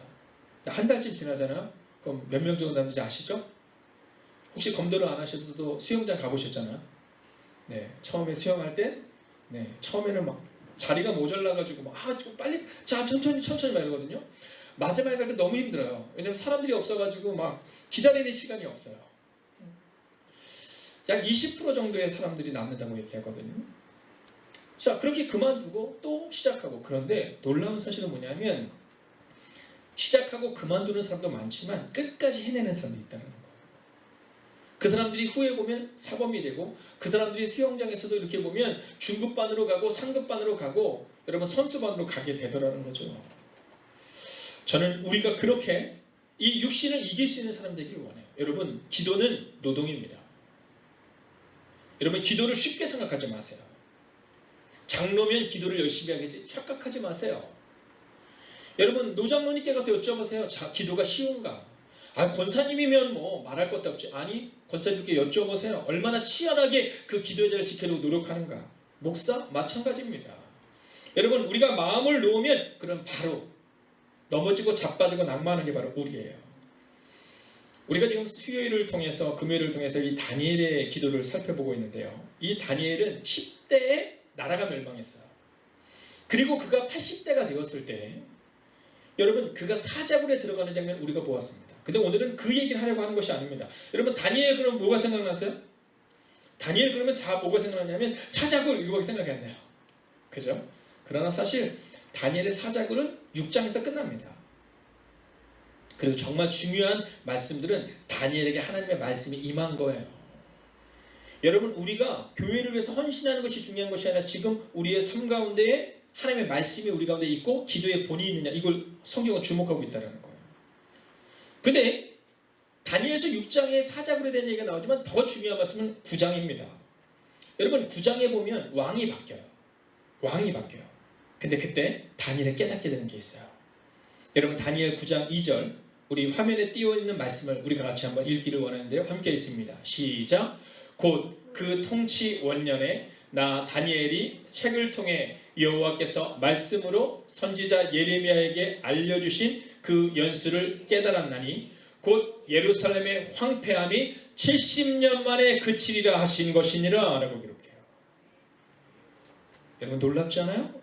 한 달쯤 지나잖아요. 그럼 몇 명 정도 남는지 아시죠? 혹시 검도를 안 하셔도 수영장 가보셨잖아요. 네, 처음에 수영할 때, 네, 처음에는 막 자리가 모자라가지고 막 빨리, 자, 천천히 막 이러거든요. 마지막에 갈 때 너무 힘들어요. 왜냐면 사람들이 없어가지고 막 기다리는 시간이 없어요. 약 20% 정도의 사람들이 남는다고 얘기하거든요. 자, 그렇게 그만두고 또 시작하고. 그런데 놀라운 사실은 뭐냐면 시작하고 그만두는 사람도 많지만 끝까지 해내는 사람도 있다는 거예요. 그 사람들이 후에 보면 사범이 되고, 그 사람들이 수영장에서도 이렇게 보면 중급반으로 가고 상급반으로 가고 여러분 선수반으로 가게 되더라는 거죠. 저는 우리가 그렇게 이 육신을 이길 수 있는 사람 되기를 원해요. 여러분, 기도는 노동입니다. 여러분, 기도를 쉽게 생각하지 마세요. 장로면 기도를 열심히 하겠지 착각하지 마세요. 여러분, 노장로님께 가서 여쭤보세요. 기도가 쉬운가? 권사님이면 뭐 말할 것도 없지. 아니, 권사님께 여쭤보세요. 얼마나 치열하게 그 기도의 자를 지키려고 노력하는가? 목사? 마찬가지입니다. 여러분, 우리가 마음을 놓으면 그럼 바로 넘어지고 자빠지고 낙마하는 게 바로 우리예요. 우리가 지금 수요일을 통해서, 금요일을 통해서 이 다니엘의 기도를 살펴보고 있는데요. 이 다니엘은 10대에 나라가 멸망했어요. 그리고 그가 80대가 되었을 때 여러분, 그가 사자굴에 들어가는 장면을 우리가 보았습니다. 근데 오늘은 그 얘기를 하려고 하는 것이 아닙니다. 여러분, 다니엘 그러면 뭐가 생각나세요? 다니엘 그러면 다 뭐가 생각나냐면 사자굴 이거밖에 생각이 안 나요. 그죠? 그러나 사실 다니엘의 사자굴은 6장에서 끝납니다. 그리고 정말 중요한 말씀들은 다니엘에게 하나님의 말씀이 임한 거예요. 여러분, 우리가 교회를 위해서 헌신하는 것이 중요한 것이 아니라 지금 우리의 삶 가운데에 하나님의 말씀이 우리 가운데 있고 기도의 본이 있느냐, 이걸 성경은 주목하고 있다는 거예요. 근데 다니엘서 6장에 사자굴에 대한 얘기가 나오지만 더 중요한 말씀은 9장입니다. 여러분, 9장에 보면 왕이 바뀌어요. 왕이 바뀌어요. 근데 그때 다니엘이 깨닫게 되는 게 있어요. 여러분, 다니엘 9장 2절 우리 화면에 띄어 있는 말씀을 우리가 같이 한번 읽기를 원하는데요. 함께 있습니다. 시작. 곧 그 통치 원년에 나 다니엘이 책을 통해 여호와께서 말씀으로 선지자 예레미야에게 알려주신 그 연수를 깨달았나니 곧 예루살렘의 황폐함이 70년 만에 그치리라 하신 것이니라 라고 기록해요. 여러분, 놀랍지 않아요?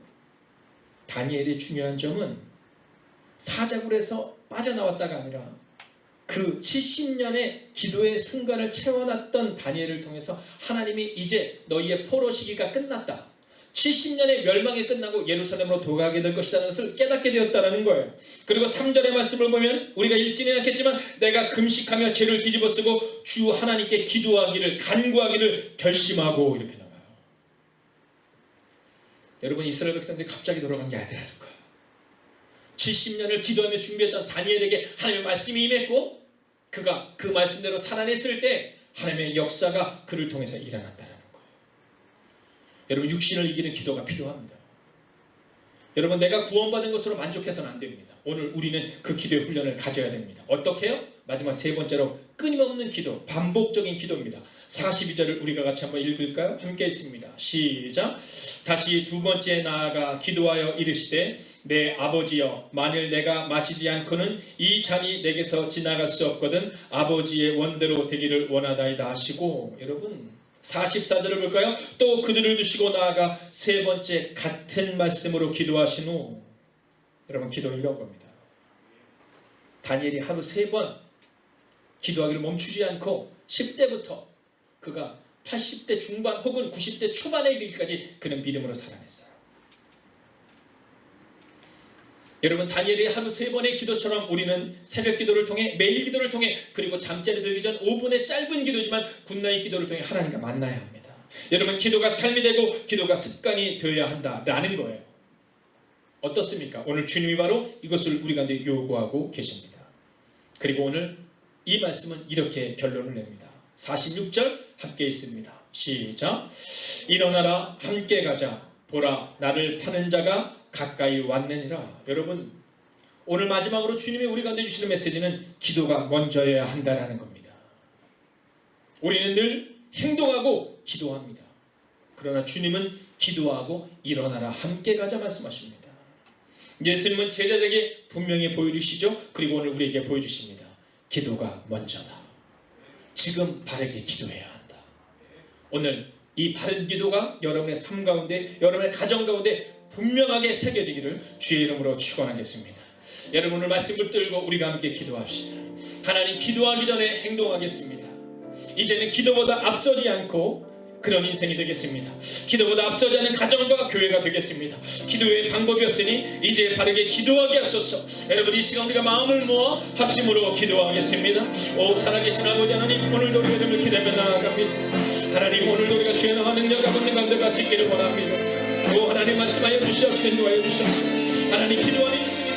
다니엘의 중요한 점은 사자굴에서 빠져나왔다가 아니라 그 70년의 기도의 순간을 채워놨던 다니엘을 통해서 하나님이 이제 너희의 포로 시기가 끝났다, 70년의 멸망이 끝나고 예루살렘으로 돌아가게 될 것이라는 것을 깨닫게 되었다는 거예요. 그리고 3절의 말씀을 보면 우리가 읽지는 않겠지만 내가 금식하며 죄를 뒤집어쓰고 주 하나님께 기도하기를 간구하기를 결심하고 이렇게 나와요. 여러분, 이스라엘 백성들이 갑자기 돌아간 게 아니라는 거예요. 70년을 기도하며 준비했던 다니엘에게 하나님의 말씀이 임했고 그가 그 말씀대로 살아냈을 때 하나님의 역사가 그를 통해서 일어났다는 거예요. 여러분, 육신을 이기는 기도가 필요합니다. 여러분, 내가 구원받은 것으로 만족해서는 안 됩니다. 오늘 우리는 그 기도의 훈련을 가져야 됩니다. 어떻게 해요? 마지막 세 번째로 끊임없는 기도, 반복적인 기도입니다. 42절을 우리가 같이 한번 읽을까요? 함께 있습니다. 시작. 다시 두 번째 나아가 기도하여 이르시되 내 아버지여, 만일 내가 마시지 않고는 이 잔이 내게서 지나갈 수 없거든 아버지의 원대로 되기를 원하다이다 하시고, 여러분 44절을 볼까요? 또 그들을 두시고 나아가 세 번째 같은 말씀으로 기도하신 후, 여러분, 기도는 이런 겁니다. 다니엘이 하루 3번 기도하기를 멈추지 않고 10대부터 그가 80대 중반 혹은 90대 초반에 이르기까지 그는 믿음으로 살아냈어요. 여러분, 다니엘이 하루 3번의 기도처럼 우리는 새벽 기도를 통해, 매일 기도를 통해, 그리고 잠자리 들기 전 5분의 짧은 기도지만 굿나잇 기도를 통해 하나님과 만나야 합니다. 여러분, 기도가 삶이 되고 기도가 습관이 되어야 한다라는 거예요. 어떻습니까? 오늘 주님이 바로 이것을 우리 가운데 요구하고 계십니다. 그리고 오늘 이 말씀은 이렇게 결론을 냅니다. 46절 함께 있습니다. 시작. 일어나라, 함께 가자. 보라, 나를 파는 자가 가까이 왔느니라. 여러분, 오늘 마지막으로 주님이 우리 가운데 주시는 메시지는 기도가 먼저여야 한다는 겁니다. 우리는 늘 행동하고 기도합니다. 그러나 주님은 기도하고 일어나라, 함께 가자 말씀하십니다. 예수님은 제자들에게 분명히 보여주시죠. 그리고 오늘 우리에게 보여주십니다. 기도가 먼저다. 지금 바르게 기도해야 한다. 오늘 이 바른 기도가 여러분의 삶 가운데, 여러분의 가정 가운데 분명하게 새겨지기를 주의 이름으로 축원하겠습니다. 여러분, 오늘 말씀 붙들고 우리가 함께 기도합시다. 하나님, 기도하기 전에 행동하겠습니다. 이제는 기도보다 앞서지 않고 그런 인생이 되겠습니다. 기도보다 앞서지 않은 가정과 교회가 되겠습니다. 기도의 방법이 없으니 이제 바르게 기도하게 하소서. 여러분 이 시간 우리가 마음을 모아 합심으로 기도하겠습니다. 오 살아계신 아버지 하나님, 오늘도 우리가 좀 기대며 나아갑니다. 하나님 오늘도 우리가 주의 나와 능력 아버지 가운데 갈 수 있기를 원합니다. 오 하나님 말씀하여 주시옵소서. 인도하여 주시옵소서. 하나님 기도하는 인생을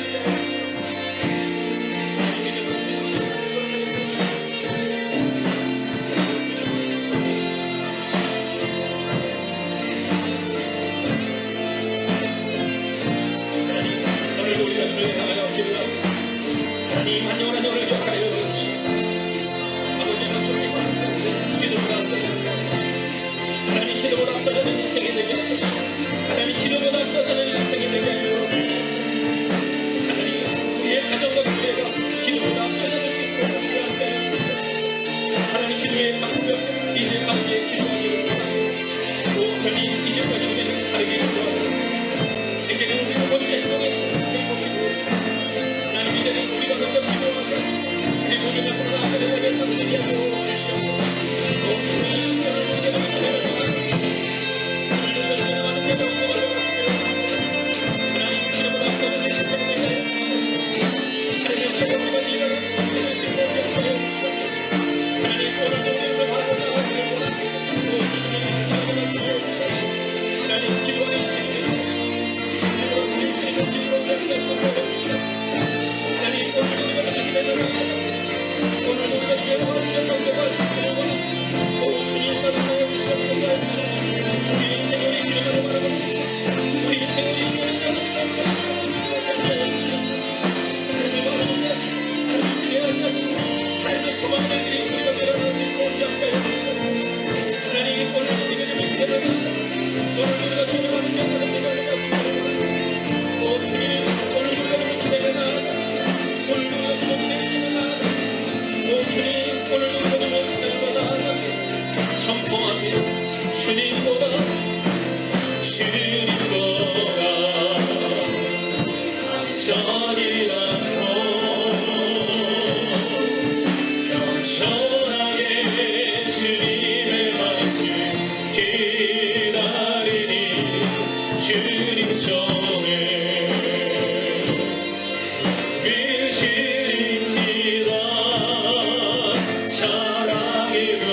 하나님 한영원한 오늘 역하여 주시옵소서. 아버지 하나님 기도보다 앞서가는 하나님 기도보다 앞서가는 인생이 되게 하소서. 하나님 기도보다 앞서가는 인생이 되게 하여 주시옵소서. 하나님 우리의 가정과 교회가 기도보다 앞서가는 수 있도록 주님께 주시옵소서. 하나님 기도의 방법이 없으면 이제 바르게 기도하기를 원합니다. 오 하나님 이제까지 우리는 바르게 기도하였습니다. 이제는 우리가 먼저 행동에 행복해지겠습니다. 하나님 이제는 우리가 먼저 기도하게 하시고 그리고 우리가 나아가는 자의 삶을 되게 하여 주시옵소서. 오 주님 하나님 기도보다 앞서가는 인생을 되게 하여 주시옵소서. 하나님 새로운 일을 이루어질 수 있도록 하여 주시옵소서. 하나님 오늘도 우리를 바라보고 나아가기를 원합니다. 오 주님 하나님 말씀하여 주시옵소서. 하나님 기도하는 인생이 되게 하시고 기도하는 인생이 되게 하시옵소서. 하나님 오늘도 우리가 하나님의 나라를 오늘도 우리가 주의 나라를 가운데 수 있기를 원합니다. 오 주님 말씀하여 주시옵소서. 우리 인생이 우리 주님을 바라보고 있습니다. 우리 인생이 우리 주님을 바라보고 있습니다. 하나님 마음을 하시고 하나님 기대하게 하시고 하나님의 소망을 드리고 우리가 내려갈 수 있도록 주옵소서. 하나님 오늘도 우리가 좀 기대합니다. 오늘도 우리가 주님을 바라보고 있습니다. 오 주님 오늘도 우리가 좀 기대가 나아갑니다. 오늘도 우리가 주님을 기대가 나아갑니다. 오 주님 오늘도 우리가 좀 기대가 나아갑니다. 선포합니다. 주님보다 앞서지 않고 겸손하게 주님의 말씀 기다리니 주님 손에 빌십니다. 사랑으로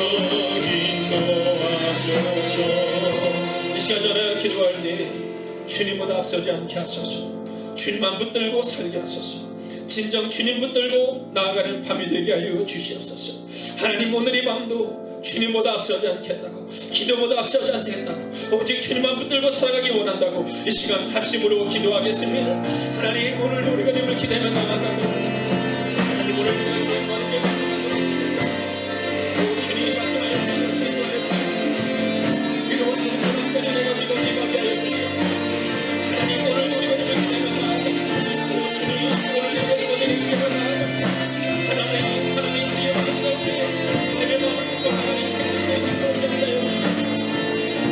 인도하소서. 이 시간 전에 기도할 때 주님보다 앞서지 않게 하소서. 주님만 붙들고 살게 하소서. 진정 주님 붙들고 나아가는 밤이 되게 하여 주시옵소서. 하나님 오늘 이 밤도 주님보다 앞서지 않겠다고, 기도보다 앞서지 않겠다고, 오직 주님만 붙들고 살아가기 원한다고 이 시간 합심으로 기도하겠습니다. 하나님 오늘도 우리가 주님을 기대하며 나아가고 하나님 오늘도 우리가 주님과 함께 주님 말씀하여 주시옵소서. 이로써 우리가 내가 믿어 기도하게 하여 주시옵소서. 하나님 오늘도 우리가 주님을 기대하며 나아가고 주님 오늘도 우리가 기대하며 나아가고 하나님 우리의 마음 가운데 내게 마음을 품고 하나님 생각할 수 있도록 하여 주시옵소서.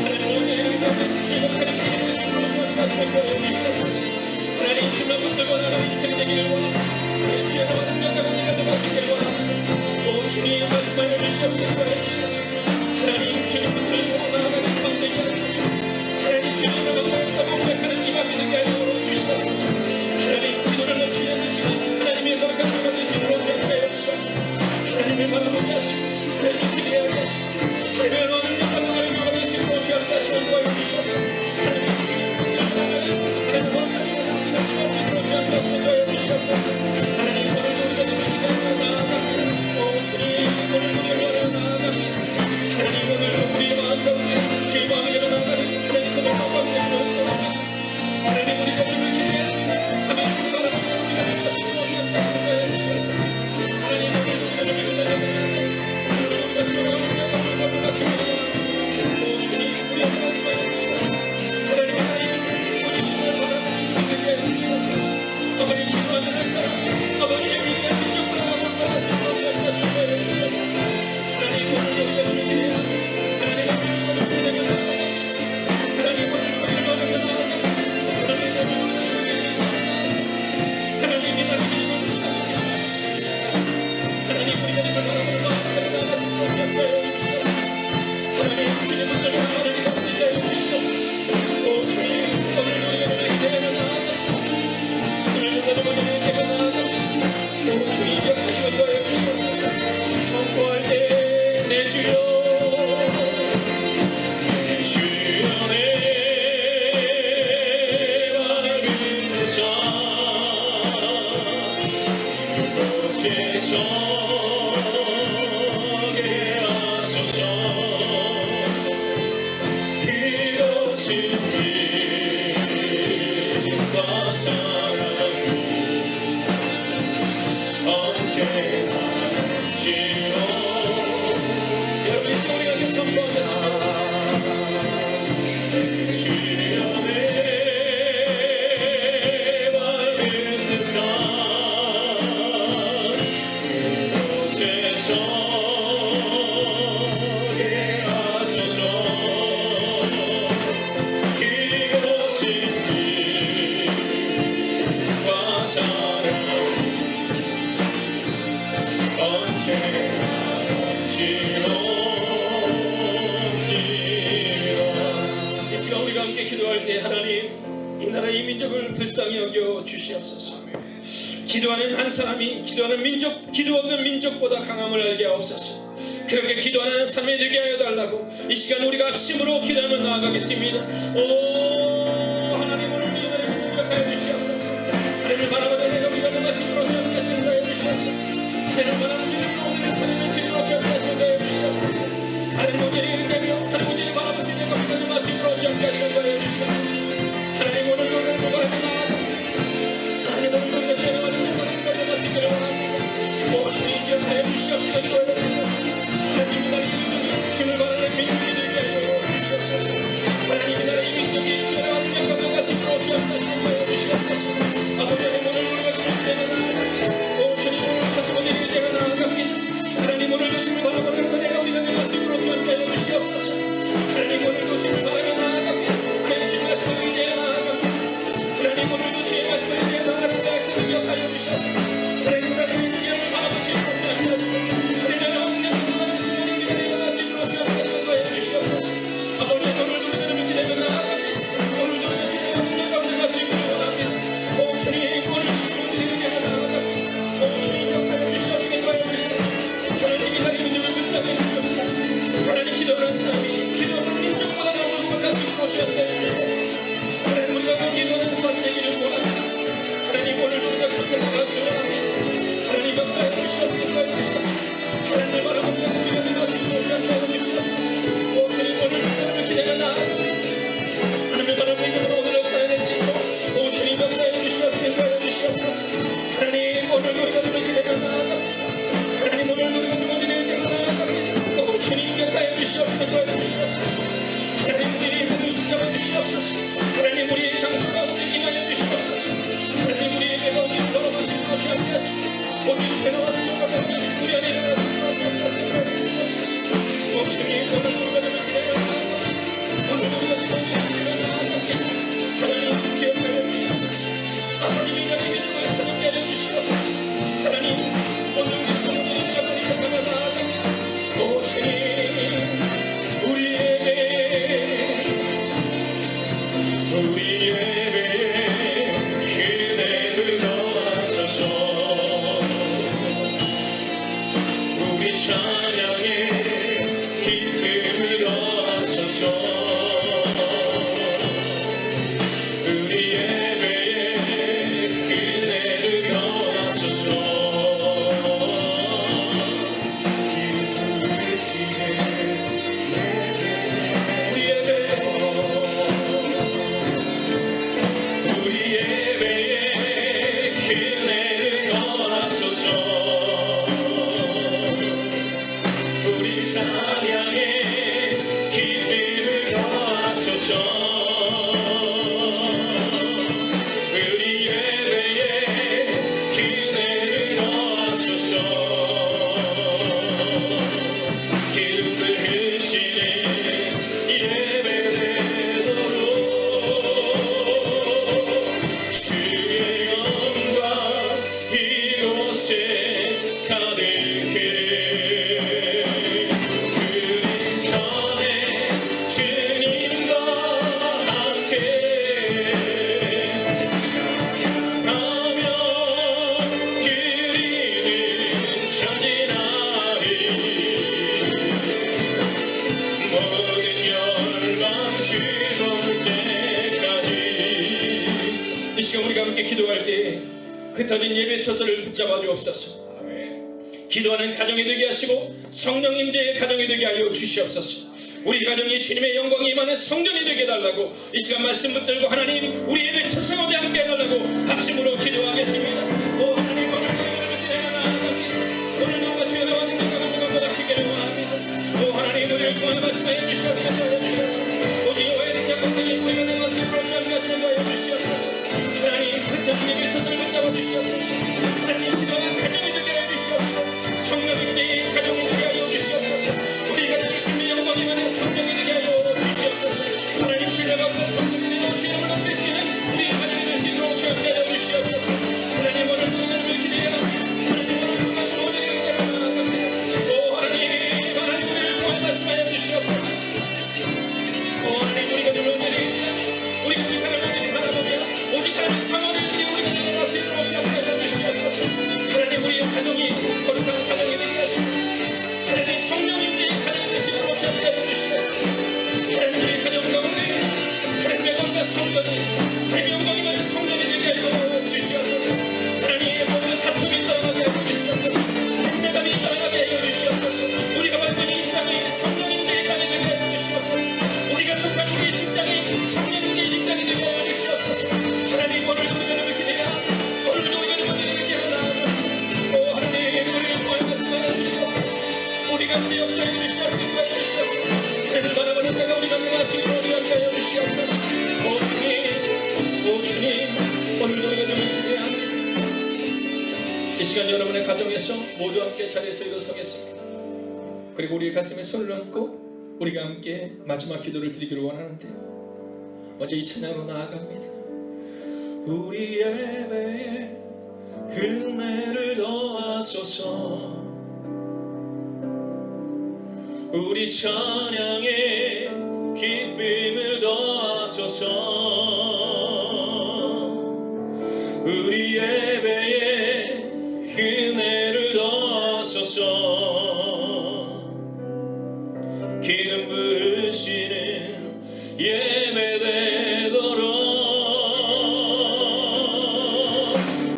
하나님 오늘 가운데 주님과 하나님 생각할 수 있도록 주님 말씀을 보여 주시옵소서. 하나님 주님을 붙들고 나아가는 인생 되기를 원합니다. 기도할 때 하나님 이 나라 이 민족을 불쌍히 여겨 주시옵소서. 기도하는 한 사람이 기도하는 민족, 기도 없는 민족보다 강함을 알게 하옵소서. 그렇게 기도하는 삶이 되게 하여 달라고 이 시간 우리가 합심으로 기도하며 나아가겠습니다. 오 하나님 오늘 이 나라를 공격하여 주시옵소서. 하나님을 바라보는 내가 우리가 말씀으로 저녁에 생각해 주시옵소서. 하나님을 바라보는 내가 오늘의 삶의 말씀으로 저녁에 생각해 주시옵소서. 하나님 오늘의 되며 하나님 오늘의 바라보는 내가 우리가 말씀으로 저녁에 생각해 주시옵소서. 하나님 오늘 오늘 무관하게 나아갑니다. 하나님 오늘 우리가 전화하는 무관하게 말씀으로 원합니다. 오 주님 기억하여 주시옵소서. 기도하여 주시옵소서. 하나님 나라의 민족이 주를 바라는 민족이 되게 하여 주시옵소서. 하나님 나라의 민족이 주를 바라는 영광과 말씀으로 저녁에 생각해 주시옵소서. 아버지 하나님 오늘 우리가 주님 때가 나아갑니다. 오 주님 오늘 가서 오늘 때가 나아갑니다. 하나님 오늘도 주를 바라보는 은혜가 우리가 내 말씀으로 저녁에 하여 주시옵소서. 하나님 오늘도 주를 바라며 나아갑니다. 하나님 주의 말씀을 의지하여 나아갑니다. 하나님 오늘도 주의 말씀을 의지하여 나아가는 백성을 기억하여 주시옵소서. 하나님 나라의 민족을 바라보시고 저녁에 하소서. 아버지 오늘도 우리는 기대가 나아갑니다. 오늘도 우리는 기대가 가운데 말씀을 원합니다. 오 주님 오늘도 주님 기대가 나아갑니다. 오 주님 역할을 주시옵소서. 기도하여 주시옵소서. 하나님 이 나라의 민족을 불쌍히 여기옵소서. 하나님 기도하는 사람이 기도하는 민족보다 더 올바른 가슴으로 주옵소서. 하나님 우리가 기도하는 사람 되기를 원합니다. 하나님 오늘도 우리가 그렇게 나가기를 원합니다. 하나님 역사에 주시옵소서. 기도하여 주시옵소서. 하나님을 바라보며 우리가 내 말씀으로 주옵소서. 오 주님 오늘 기대가 나아갑니다. 하나님을 바라보며 오늘을 살아낼 수 있도록 오 주님 역사에 주시옵소서. 기도하여 주시옵소서. 하나님 오늘도 우리가 내 기대가 나아갑니다. 하나님 오늘도 우리가 내 기대가 나아갑니다. 오 주님 역사에 주시옵소서. 기도하여 주시옵소서. 하나님 우리의 힘을 붙잡아 주시옵소서. 하나님 우리의 장소가 우리 임하여 주시옵소서. 하나님 우리의 배가 우리를 걸어볼 수 있도록 주옵소서. 오직 새로운 것과 하나님 우리 안에 일어날 수 있도록 주옵소서. 오 주님 오늘 우리가 내 기대가 나아갑니다. 오늘 우리가 지금 기대가 나아갑니다. 하나님 기억하여 주시옵소서. 하나님 이 나라의 민족을 사랑하게 하여 주시옵소서. 하나님 오늘 우리 성도의 시간을 기억하며 나아갑니다. 오 주님 우리 예배에 그대를 넣어소서. 우리 찬양에 기쁨을 넣어소서. 우리 예배에 그대를 넣어소서. 우리 예배에 그대를 넣어소서. 우리 찬양에 기쁨을 더하소서. 우리 예배에 그대를 더하소서. 기름을 흐시는 예배되도록 주의 영광 이곳에 가득해. 이 시간 우리가 함께 기도할 때 흩어진 예배 처소를 붙잡아 주옵소서. 기도하는 가정이 되게 하시고 성령 임재의 가정이 되게 하여 주시옵소서. 우리 가정이 주님의 영광이 임하는 성전이 되게 해달라고 이 시간 말씀 붙들고 하나님 우리 예배 처소 가운데 함께 해달라고 합심으로 기도하겠습니다. 오 하나님 오늘 기대가 나아갑니다. 오늘 누가 주의 나와는 것과 같은 것을 원합니다. 오 하나님 우리를 구하는 말씀하여 주시옵소서. 오직 여호와의 능력 강력히 우리가 내 말씀으로 주님과 생각하여 주시옵소서. 하나님 흩어진 예배 처소를 붙잡아 주시옵소서. 하나님 기도하는 가정이 되게 하여 주시옵소서. 성령 임재의 가정이 되게 하여 주시옵소서. 우리 가정이 주님의 영광이 임하는 성전이 되게 하여 주시옵소서. 하나님 주님과 성전이 되어 주님을 높이시는 우리 가정이 되시도록 주옵소서. 하나님 시간 여러분의 가정에서 모두 함께 자리에서 일어서겠습니다. 그리고 우리의 가슴에 손을 얹고 우리가 함께 마지막 기도를 드리기를 원하는데, 먼저 이 찬양으로 나아갑니다. 우리 예배에 은혜를 더하소서, 우리 찬양에 기쁨을 더하소서, 우리 예배에 은혜를 더하소서, 기름 부으시는 예배되도록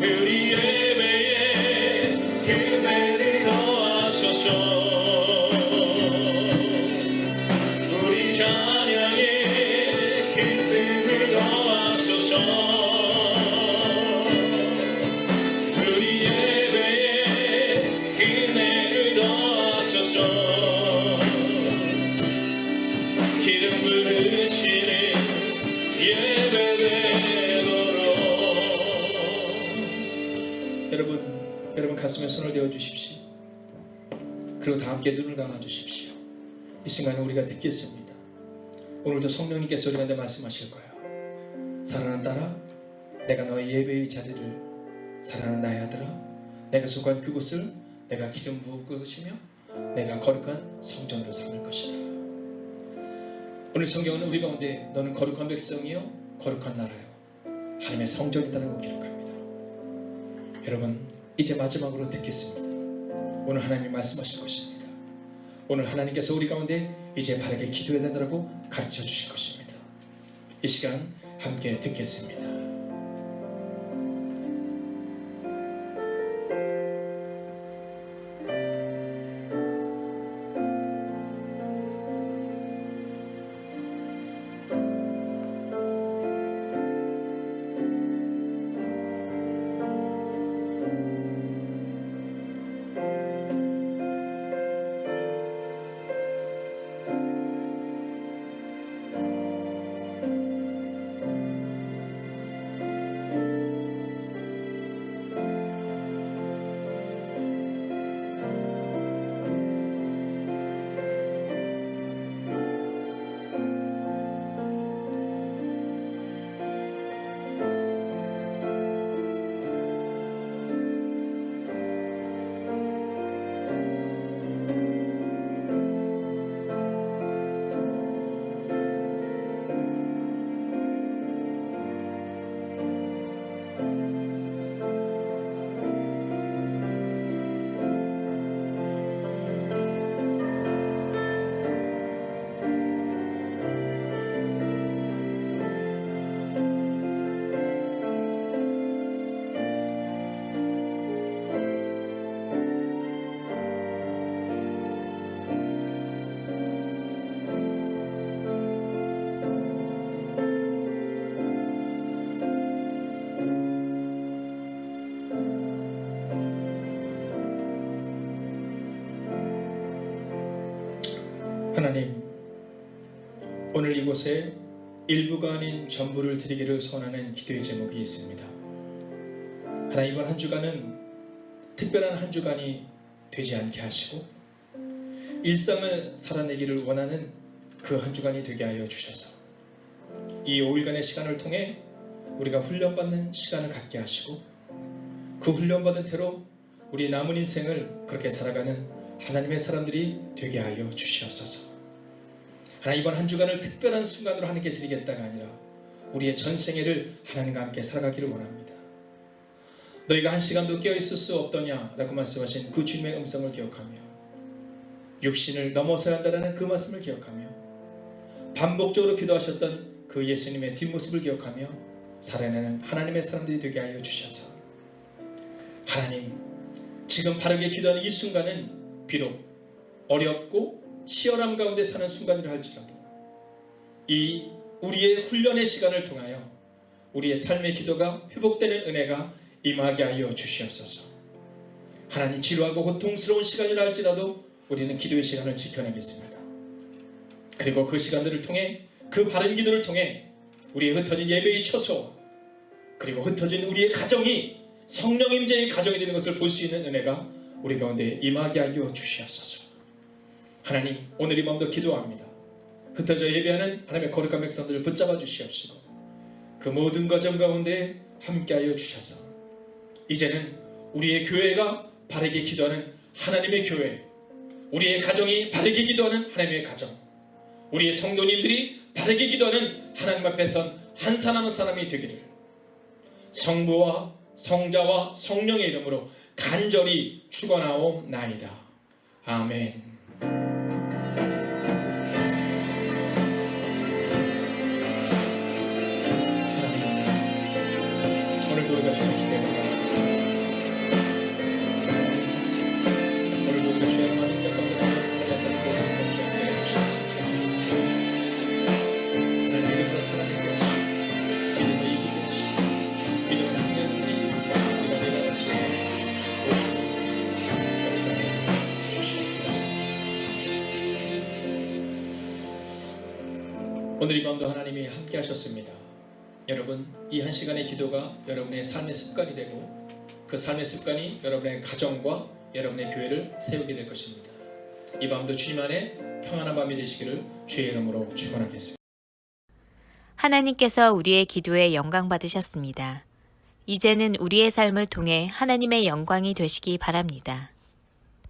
우리 예배에 은혜를 더하소서, 우리 찬양에 기쁨을 더하소서, 우리 예배에 은혜를 더하소서, 기름 부으시는 예배되도록. 여러분 가슴에 손을 대어 주십시오. 그리고 다 함께 눈을 감아 주십시오. 이 순간에 우리가 듣겠습니다. 오늘도 성령님께서 우리한테 말씀하실 거예요. 사랑하는 딸아, 내가 너의 예배의 자리를, 사랑하는 나의 아들아, 내가 속한 그곳을 내가 기름 부을 것이며 내가 거룩한 성전으로 삼을 것이다. 오늘 성경은 우리 가운데 너는 거룩한 백성이요 거룩한 나라요 하나님의 성전이다라고 기록합니다. 여러분, 이제 마지막으로 듣겠습니다. 오늘 하나님이 말씀하실 것입니다. 오늘 하나님께서 우리 가운데 이제 바르게 기도해야 된다고 가르쳐 주실 것입니다. 이 시간 함께 듣겠습니다. 하나님, 오늘 이곳에 일부가 아닌 전부를 드리기를 소원하는 기도의 제목이 있습니다. 하나님, 이번 한 주간은 특별한 한 주간이 되지 않게 하시고 일상을 살아내기를 원하는 그 한 주간이 되게 하여 주셔서 이 5일간의 시간을 통해 우리가 훈련받는 시간을 갖게 하시고 그 훈련받은 대로 우리 남은 인생을 그렇게 살아가는 하나님의 사람들이 되게 하여 주시옵소서. 하나님, 이번 한 주간을 특별한 순간으로 하나님께 드리겠다가 아니라 우리의 전생애를 하나님과 함께 살아가기를 원합니다. 너희가 한 시간도 깨어있을 수 없더냐 라고 말씀하신 그 주님의 음성을 기억하며 육신을 넘어서야 한다는 그 말씀을 기억하며 반복적으로 기도하셨던 그 예수님의 뒷모습을 기억하며 살아내는 하나님의 사람들이 되게 하여 주셔서 하나님, 지금 바르게 기도하는 이 순간은 비록 어렵고 치열함 가운데 사는 순간이라 할지라도 이 우리의 훈련의 시간을 통하여 우리의 삶의 기도가 회복되는 은혜가 임하게 하여 주시옵소서. 하나님, 지루하고 고통스러운 시간이라 할지라도 우리는 기도의 시간을 지켜내겠습니다. 그리고 그 시간들을 통해 그 바른 기도를 통해 우리의 흩어진 예배의 처소 그리고 흩어진 우리의 가정이 성령 임재의 가정이 되는 것을 볼 수 있는 은혜가 우리 가운데 임하게 하여 주시옵소서. 하나님, 오늘 이 밤도 기도합니다. 흩어져 예배하는 하나님의 거룩한 백성들을 붙잡아 주시옵시고 그 모든 과정 가운데 함께하여 주셔서 이제는 우리의 교회가 바르게 기도하는 하나님의 교회, 우리의 가정이 바르게 기도하는 하나님의 가정, 우리의 성도님들이 바르게 기도하는 하나님 앞에 선 한 사람 한 사람이 되기를 성부와 성자와 성령의 이름으로 간절히 축원하옵나이다. 아멘. 오늘도 우리가 주의 기대합니다. 오늘도 우리가 주의 하나님 가운데 달려서 이곳을 걱정하게 해주셨습니다. 하나님 믿음으로 살아가게 하시고 믿음으로 이기게 하시고 믿음으로 성령들이 우리가 내려가시고 역사에 주시옵소서. 오늘 이 밤도 하나님이 함께 하셨습니다. 여러분, 이 한 시간의 기도가 여러분의 삶의 습관이 되고 그 삶의 습관이 여러분의 가정과 여러분의 교회를 세우게 될 것입니다. 이 밤도 주님 안에 평안한 밤이 되시기를 주의 이름으로 축원하겠습니다. 하나님께서 우리의 기도에 영광 받으셨습니다. 이제는 우리의 삶을 통해 하나님의 영광이 되시기 바랍니다.